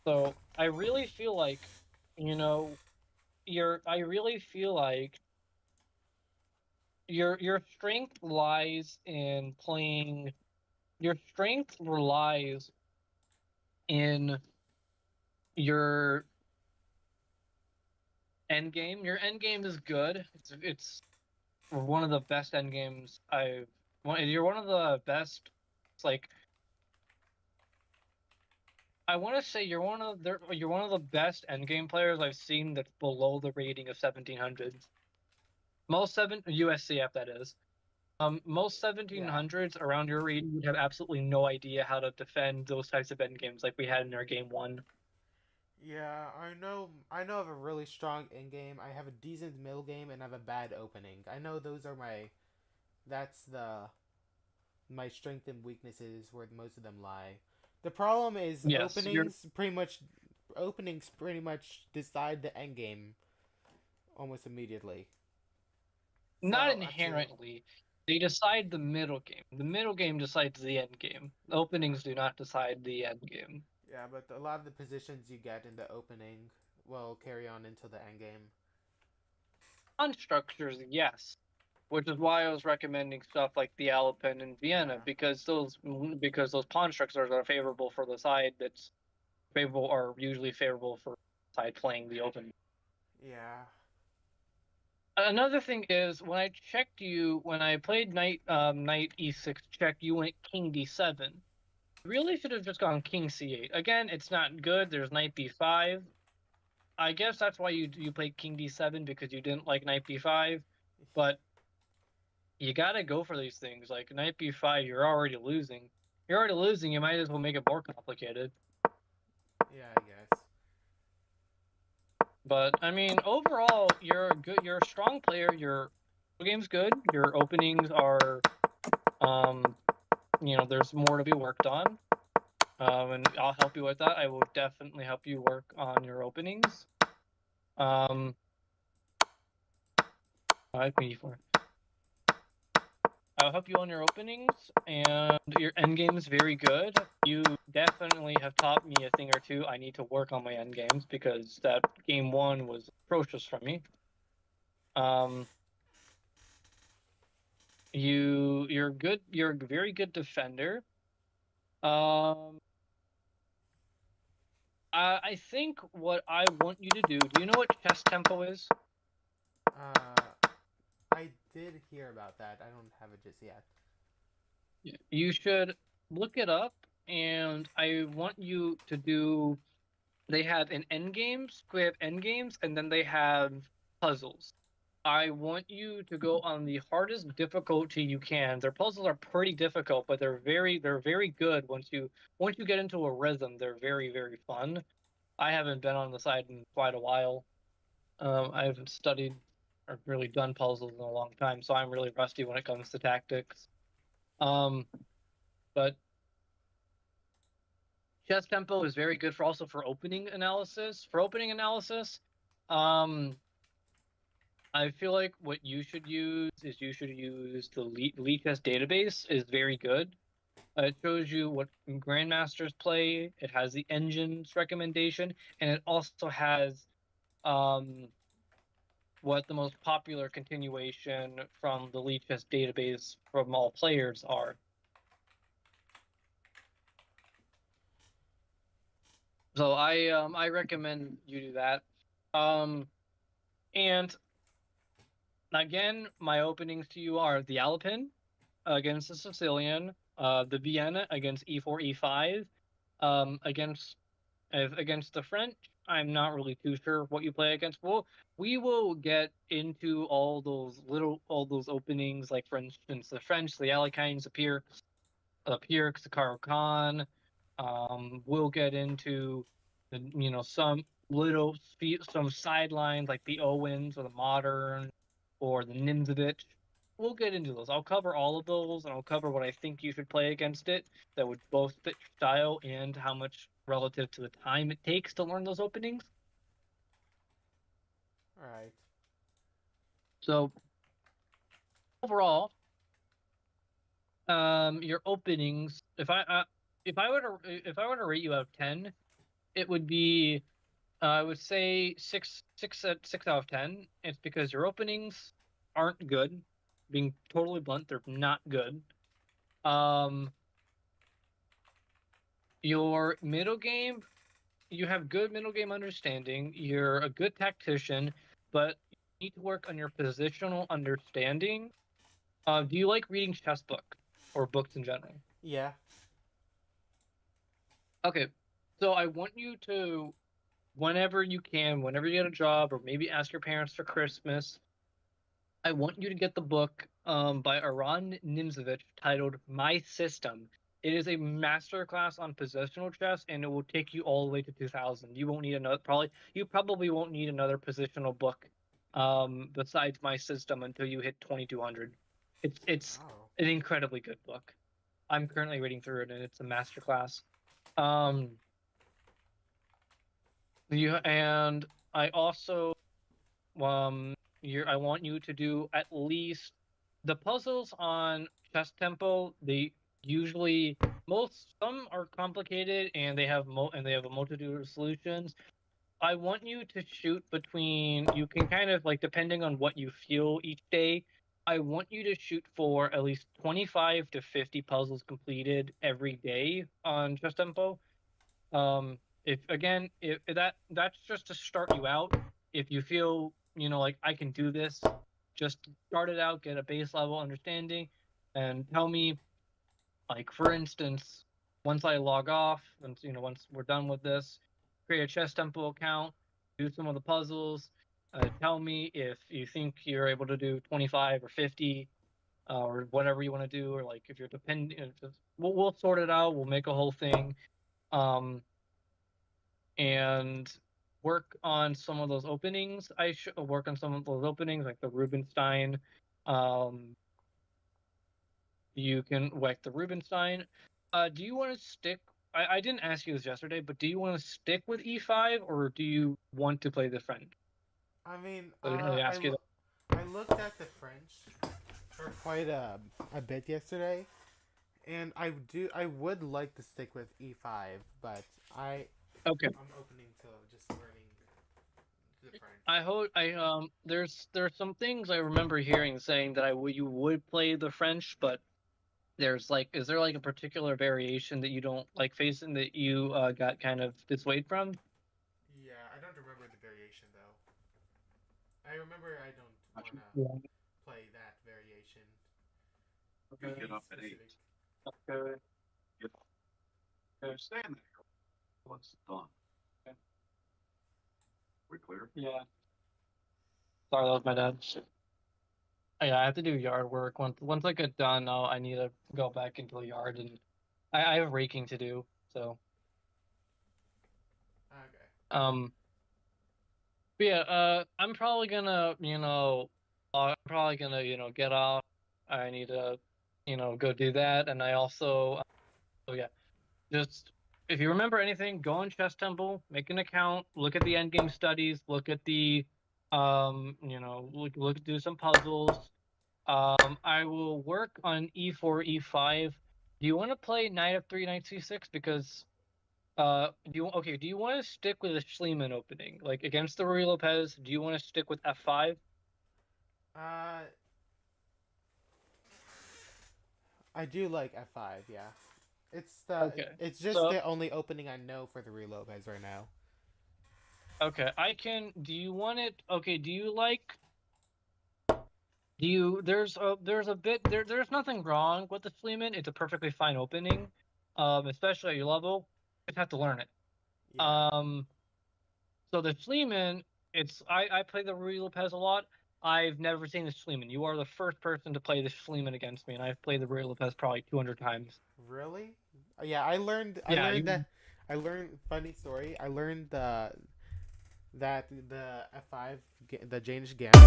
So I really feel like, you know, I really feel like your strength lies in playing. Your strength relies in your end game. Your end game is good. It's one of the best end games I've. You're one of the best. It's like I want to say you're one of the best endgame players I've seen that's below the rating of 1700. Most seven USCF, that is. Most yeah, 1700s around your rating would have absolutely no idea how to defend those types of endgames like we had in our game one. yeah. I know of a really strong end game. I have a decent middle game, and I have a bad opening. I know those are that's my strength and weaknesses where most of them lie. The problem is Yes, you're openings pretty much decide the end game almost immediately. not So I have to inherently. They decide the middle game. The middle game decides the end game. Openings do not decide the end game. yeah, but a lot of the positions you get in the opening will carry on into the end game. On structures, yes. Which is why I was recommending stuff like the Alpen and Vienna, Yeah. because those pawn structures are favorable for the side that's favorable are usually favorable for the side playing the open. Yeah. Another thing is when I played knight e6 check, you went king d7. Really should have just gone king c8. Again, it's not good. There's knight b5. I guess that's why you played king d7, because you didn't like knight b5. But you gotta go for these things. Like knight b5, you're already losing. You're already losing. You might as well make it more complicated. Yeah, I guess. But I mean, overall, you're a good. You're a strong player. Your game's good. Your openings are, um, there's more to be worked on. And I'll help you with that. I will definitely help you work on your openings. I think for I'll help you on your openings, and your end game is very good. You definitely have taught me a thing or two. I need to work on my end games because that game one was atrocious from me. Um, You're good. You're a very good defender. Um, I think what I want you to do. Do you know what chess tempo is? I did hear about that. I don't have it just yet. You should look it up, and I want you to do. They have an end games. They have end games, and then they have puzzles. I want you to go on the hardest difficulty you can. Their puzzles are pretty difficult, but they're very good once you get into a rhythm. They're very fun. I haven't been on the side in quite a while. I haven't studied or really done puzzles in a long time, so I'm really rusty when it comes to tactics. Um, but chess tempo is very good for also for opening analysis. For opening analysis, um, I feel like what you should use is you should use the Lead Chess database is very good. It shows you what grandmasters play. It has the engines recommendation, and it also has um, what the most popular continuation from the Lead Chess database from all players are. So I recommend you do that. Um, and again, my openings to you are the Alpin against the Sicilian, the Vienna against e4 e5, against against the French. I'm not really too sure what you play against. Well, we will get into all those openings, like for instance, the French, the Alekhines, the Pirks, the Caro-Kann. We'll get into some some sidelines like the Owens or the Modern or the Nimzovich. We'll get into those. I'll cover all of those, and I'll cover what I think you should play against it that would both fit your style and how much relative to the time it takes to learn those openings. All right. So overall, your openings. If I were to rate you out of 10, it would be I would say six out of 10. It's because your openings aren't good. Being totally blunt, they're not good. Um, your middle game, you have good middle game understanding. You're a good tactician, but you need to work on your positional understanding. Do you like reading chess books or books in general? Yeah. Okay, so I want you to, whenever you can, whenever you get a job, or maybe ask your parents for Christmas, I want you to get the book by Aron Nimzovich titled My System. It is a masterclass on positional chess, and it will take you all the way to 2000. You won't need another you probably won't need another positional book besides My System until you hit 2200. It's Oh. an incredibly good book. I'm currently reading through it, and it's a masterclass. Um, and I also I want you to do at least the puzzles on chess tempo. They usually most some are complicated and they have a multitude of solutions. I want you to shoot between, you can kind of like, depending on what you feel each day, I want you to shoot for at least 25 to 50 puzzles completed every day on chess tempo. If again, if that's just to start you out. If you feel, like I can do this, just start it out, get a base level understanding, and tell me, like for instance, once I log off, once we're done with this, create a chess tempo account, do some of the puzzles. Tell me if you think you're able to do 25 or 50, or whatever you want to do, or like if you're depending. We'll sort it out. We'll make a whole thing. Um, and work on some of those openings. I should work on some of those openings, like the Rubinstein. Um, you can whack the Rubinstein. Do you want to stick? I didn't ask you this yesterday, but do you want to stick with e5 or do you want to play the French? I mean, I didn't really ask you that. I looked at the French for quite a bit yesterday, and I would like to stick with e5, but Okay. I'm opening to just learning the French. There's some things I remember hearing saying that you would play the French, but there's like, is there like a particular variation that you don't like facing that you got kind of dissuade from? Yeah, I don't remember the variation though. I remember I don't wanna Yeah. play that variation. Okay. Be specific. Okay. Okay. Stand there. What's done? Okay. We clear? Yeah. Sorry, that was my dad. Yeah, I have to do yard work. Once I get done, I need to go back into the yard, and I have raking to do. So Okay. um, but yeah, I'm probably gonna get off. I need to go do that, and I also oh yeah, just if you remember anything, go on Chess Temple, make an account, look at the endgame studies, look at the do some puzzles. I will work on e4, e5. Do you want to play knight f3, knight c6? Because do you want to stick with the Schliemann opening, like against the Ruy Lopez? Do you want to stick with f5? Uh, I do like F5. Yeah, it's the Okay. it's just So the only opening I know for the Rue Lopez right now. okay, I can. Do you want it? Okay. Do you like? Do you? There's a bit there. There's nothing wrong with the Schliemann. It's a perfectly fine opening, especially at your level. You just have to learn it. Yeah. Um, So the Schliemann, I play the Ruy Lopez a lot. I've never seen the Schliemann. You are the first person to play the Schliemann against me, and I've played the Ruy Lopez probably 200 times. Really? Yeah, I learned. I Yeah, learned you. that. I learned. Funny story. I learned that the F5 the Danish gambit.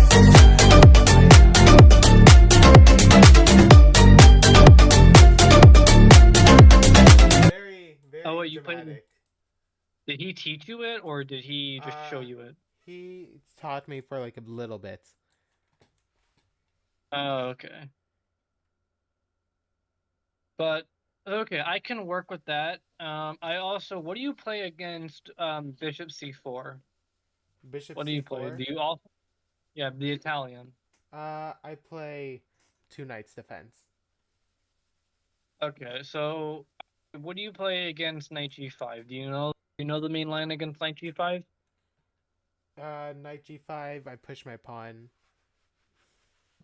Very Oh, very wait, you played. dramatic. Did he teach you it, or did he just show Uh, you it? he taught me for like a little bit. Oh, okay. But okay, I can work with that. I also, what do you play against Bishop C4? Bishop What do you play? C4. Do you also? Yeah, the Italian. I play two knights defense. Okay, so what do you play against Knight G5? Do you know the main line against Knight G5? Knight G5. I push my pawn.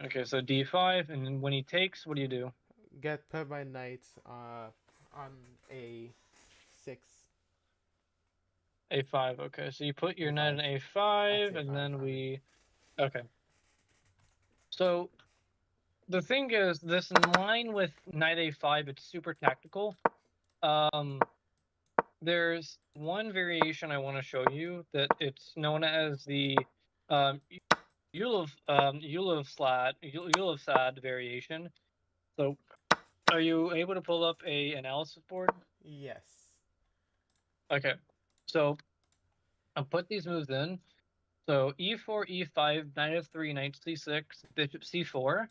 Okay, so D5, and then when he takes, what do you do? Put my knight on A6. A5. Okay, so you put your knight A5. in That's A5, and A5. then My bad. we. Okay. So the thing is, this line with Knight A5, it's super tactical. Um, there's one variation I want to show you that it's known as the um, Ulov variation. So, are you able to pull up a analysis board? Yes. Okay. So I'll put these moves in. So e4, e5, knight f3, knight c6, bishop c4,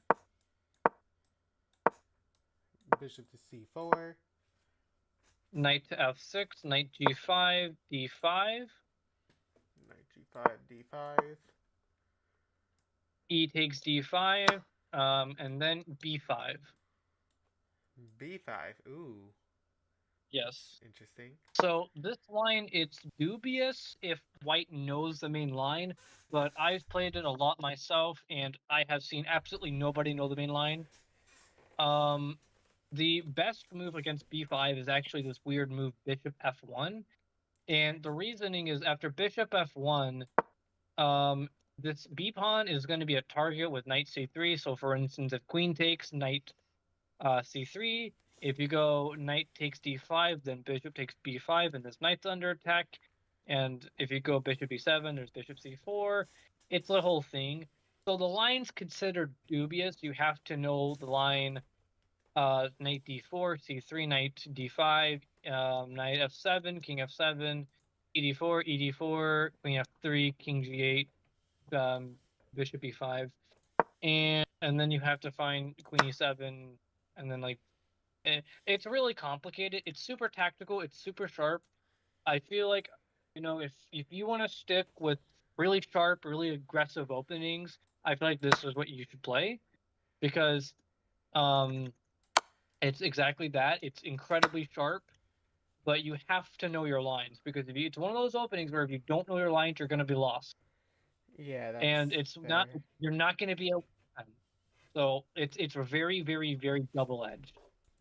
Bishop to C4. knight to f6, knight g5, d5, Knight G5. D5. e takes d5, and then b5. B5. Ooh. Yes. Interesting. So this line, it's dubious if white knows the main line, but I've played it a lot myself, and I have seen absolutely nobody know the main line. The best move against b5 is actually this weird move, bishop f1. And the reasoning is after bishop f1, um, this b pawn is going to be a target with knight c3. So for instance, if queen takes, knight c3. If you go knight takes d5, then bishop takes b5, and this knight's under attack. And if you go bishop e7, there's bishop c4. It's the whole thing. So the line's considered dubious. You have to know the line knight d4, c3, knight d5, knight f7, king f7, ed4, ed4, queen f3, king g8, bishop e5, and then you have to find queen e7, and then like it's really complicated. It's super tactical. It's super sharp. I feel like if you want to stick with really sharp, really aggressive openings, I feel like this is what you should play because um, it's exactly that. It's incredibly sharp, but you have to know your lines because it's one of those openings where if you don't know your lines, you're going to be lost, Yeah, that's and it's not fair. you're not going to be able. So it's a very very very double edged.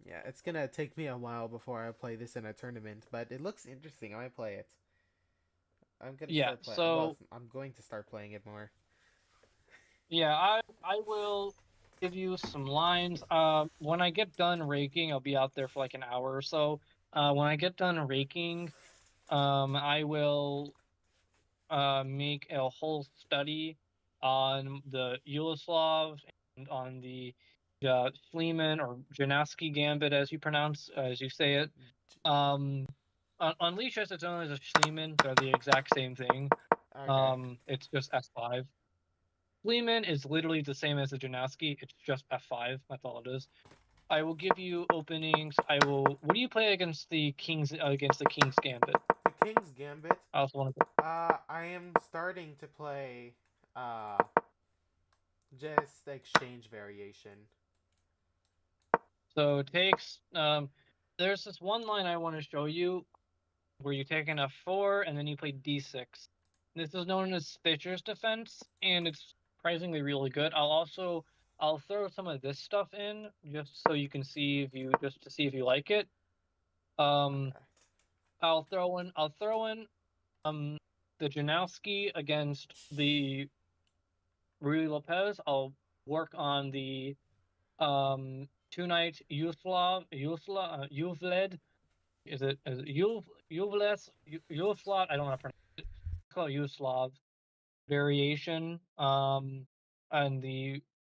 Yeah, it's gonna take me a while before I play this in a tournament, but it looks interesting. I might play it. I'm gonna Yeah. start playing. Well, So I'm going to start playing it more. yeah, I will give you some lines. When I get done raking, I'll be out there for like an hour or so. When I get done raking, I will make a whole study on the Yugoslav and on the Schliemann or Janaski gambit, as you pronounce, as you say it. Um, Unleash has its own as a Schliemann. They're the exact same thing. Okay. It's just S5. Schliemann is literally the same as the Janaski. It's just F5. That's all it is. I will give you openings. I will. What do you play against the King's Gambit? The King's Gambit. I also want to. I am starting to play, uh, just the exchange variation. So it takes. There's this one line I want to show you where you take an F4 and then you play D6. This is known as Fischer's defense, and it's surprisingly really good. I'll throw some of this stuff in just so you can see if you just to see if you like it. Um, Okay. I'll throw in the Janowski against the Rui Lopez. I'll work on the two knight Uvled. Is it Uvles Uslot? I don't know how to pronounce it. It's called Uslav variation.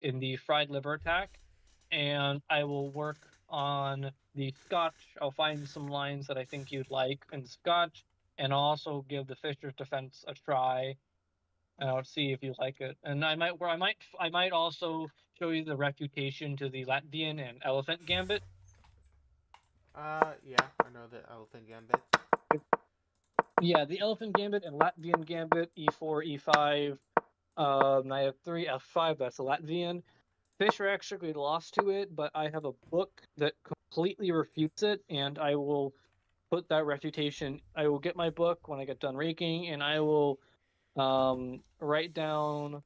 In the fried liver attack, and I will work on the Scotch. I'll find some lines that I think you'd like in Scotch, and I'll also give the Fisher's defense a try, and I'll see if you like it. And I might also show you the refutation to the Latvian and Elephant Gambit. Yeah, I know the Elephant Gambit. Yeah, the Elephant Gambit and Latvian Gambit, E4, E5. I have three F5. That's Latvian. Fisher actually lost to it, but I have a book that completely refutes it, and I will put that refutation. I will get my book when I get done raking, and I will write down,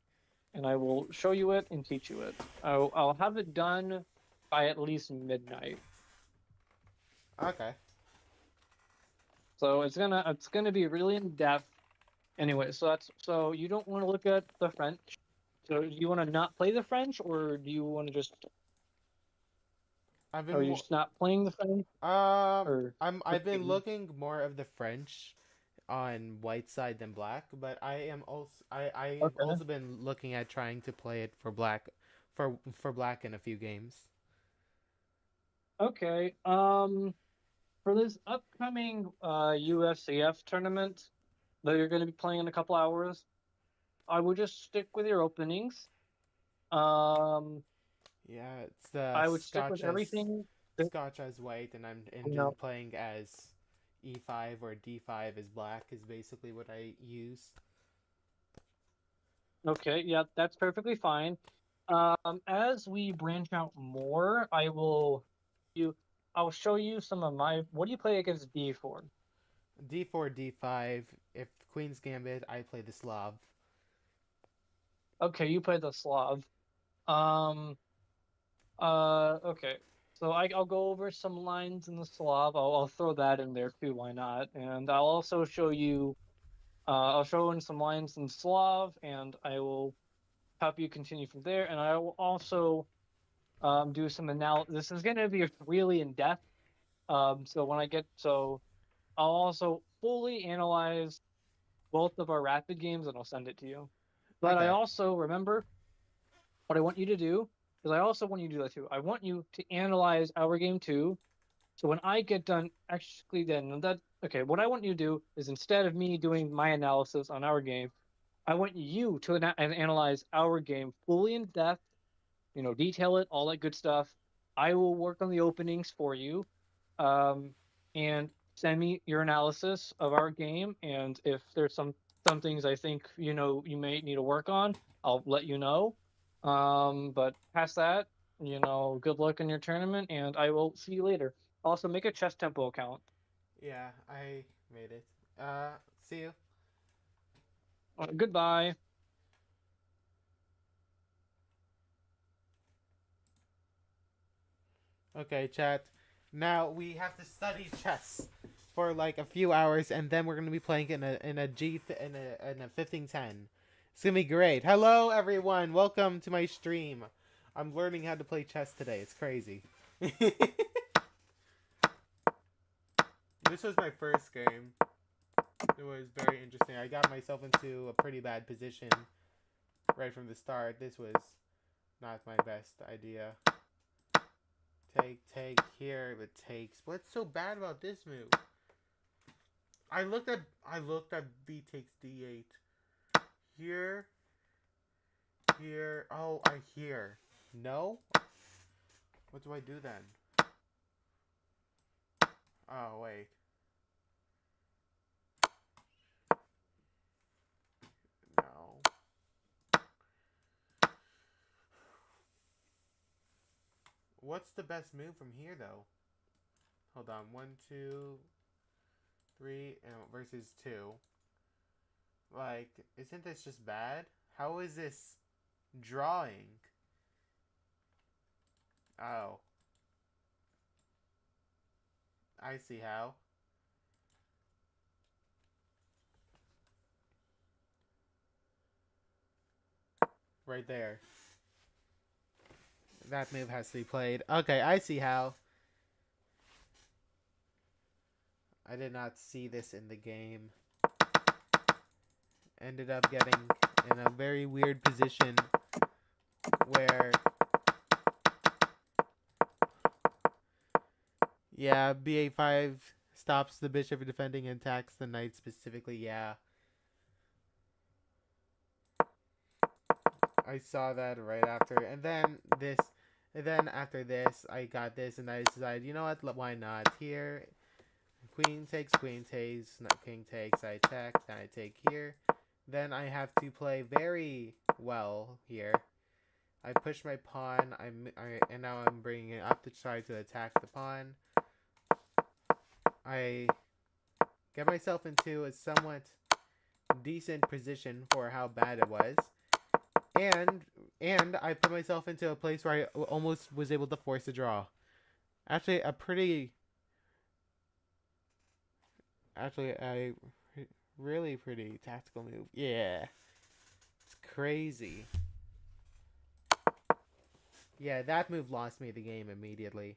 and I will show you it and teach you it. I'll have it done by at least midnight. Okay. So it's gonna be really in depth. Anyway, so you don't want to look at the French. So do you want to not play the French, or do you want to just I've are been you more. just not playing the French, or I've been looking more of the French on white side than black, but I've okay. also been looking at trying to play it for black in a few games. Okay. For this upcoming USCF tournament that you're going to be playing in a couple hours, I would just stick with your openings. Um, Yeah, it's the I would stick with everything that Scotch as white, and I'm you just know. playing as E5 or D5 as black is basically what I use. Okay, yeah, that's perfectly fine. As we branch out more, you I'll show you some of my. What do you play against D4? D4, D5. If Queen's Gambit, I play the Slav. Okay, you play the Slav. Um, okay. So I'll go over some lines in the Slav. I'll throw that in there too. Why not? And I'll also show you. I'll show in some lines in Slav, and I will help you continue from there. And I will also do some analysis. This is going to be really in depth. So I'll also fully analyze both of our rapid games, and I'll send it to you. But I Okay. also remember what I want you to do, because I also want you to do that too. I want you to analyze our game too. So when I get done, actually, then that okay. What I want you to do is instead of me doing my analysis on our game, I want you to analyze our game fully in depth. Detail it, all that good stuff. I will work on the openings for you, um, and send me your analysis of our game. And if there's something some things I think you may need to work on, I'll let you know. But past that, good luck in your tournament, and I will see you later. Also, make a chess tempo account. Yeah, I made it. See you. Goodbye. Okay, chat. Now we have to study chess for like a few hours, and then we're gonna be playing in a 1510. It's gonna be great. Hello, everyone. Welcome to my stream. I'm learning how to play chess today. It's crazy. This was my first game. It was very interesting. I got myself into a pretty bad position right from the start. This was not my best idea. Take here, but takes. What's so bad about this move? I looked at B takes D8. Here. Oh, I hear. No? What do I do then? Oh, wait. No. What's the best move from here, though? Hold on. 1, 2, 3, and versus 2. Like, isn't this just bad? How is this drawing? Oh. I see how. Right there. That move has to be played. Okay, I see how. I did not see this in the game. Ended up getting in a very weird position where, yeah, BA5 stops the bishop defending and attacks the knight specifically. Yeah, I saw that right after, and then after this, I got this, and I decided, you know what? Why not? Here, queen takes, king takes. I attack, then I take here. Then I have to play very well here. I push my pawn. And now I'm bringing it up to try to attack the pawn. I get myself into a somewhat decent position for how bad it was, and I put myself into a place where I almost was able to force a draw. Actually, a really pretty tactical move. Yeah, it's crazy. Yeah, that move lost me the game immediately.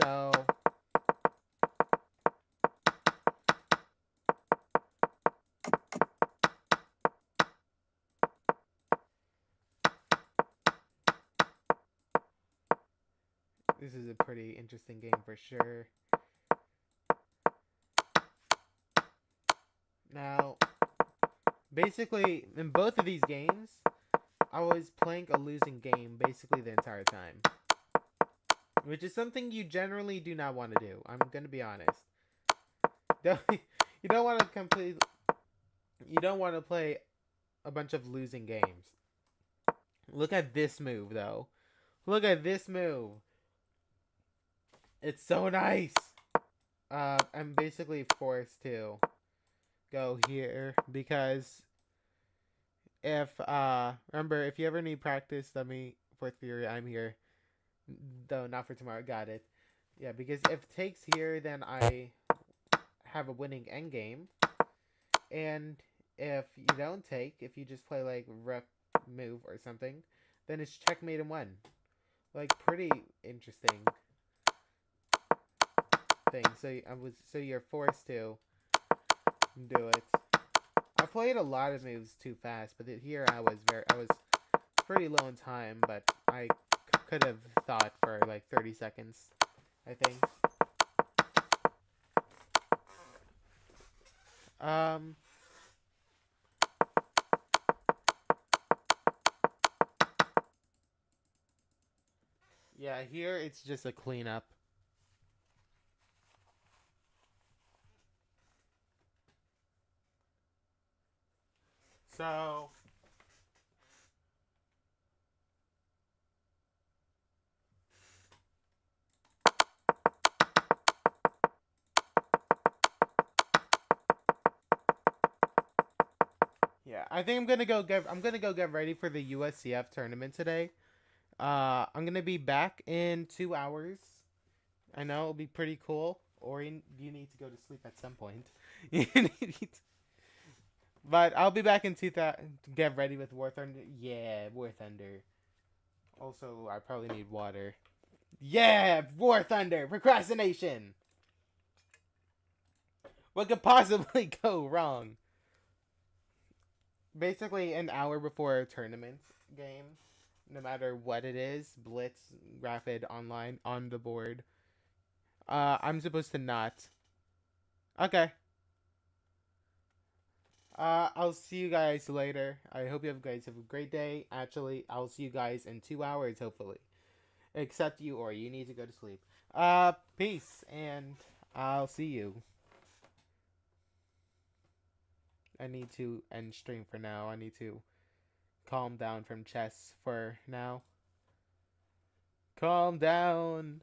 So this is a pretty interesting game for sure. Now, basically, in both of these games, I was playing a losing game basically the entire time. Which is something you generally do not want to do. I'm gonna be honest. You don't want to You don't want to play a bunch of losing games. Look at this move, though. Look at this move. It's so nice. I'm basically forced to go here because remember, if you ever need practice, let me for theory. I'm here. Though not for tomorrow. Got it. Yeah, because if takes here, then I have a winning endgame. And if you don't take, if you just play like ref move or something, then it's checkmate and one. Like pretty interesting thing. So you're forced to do it. I played a lot of moves too fast, but here I was pretty low in time, but I could have thought for like 30 seconds, I think. Yeah, here it's just a cleanup. So yeah, I think I'm gonna go get ready for the USCF tournament today. I'm gonna be back in 2 hours. I know it'll be pretty cool. Or you need to go to sleep at some point. But I'll be back in 2000 to get ready with War Thunder. Yeah, War Thunder. Also, I probably need water. Yeah, War Thunder. Procrastination. What could possibly go wrong? Basically, an hour before a tournament game, no matter what it is, Blitz, Rapid, Online, on the board. I'm supposed to not. Okay. I'll see you guys later. I hope you guys have a great day. Actually, I'll see you guys in 2 hours, hopefully. Except you, or you need to go to sleep. Peace, and I'll see you. I need to end stream for now. I need to calm down from chess for now. Calm down.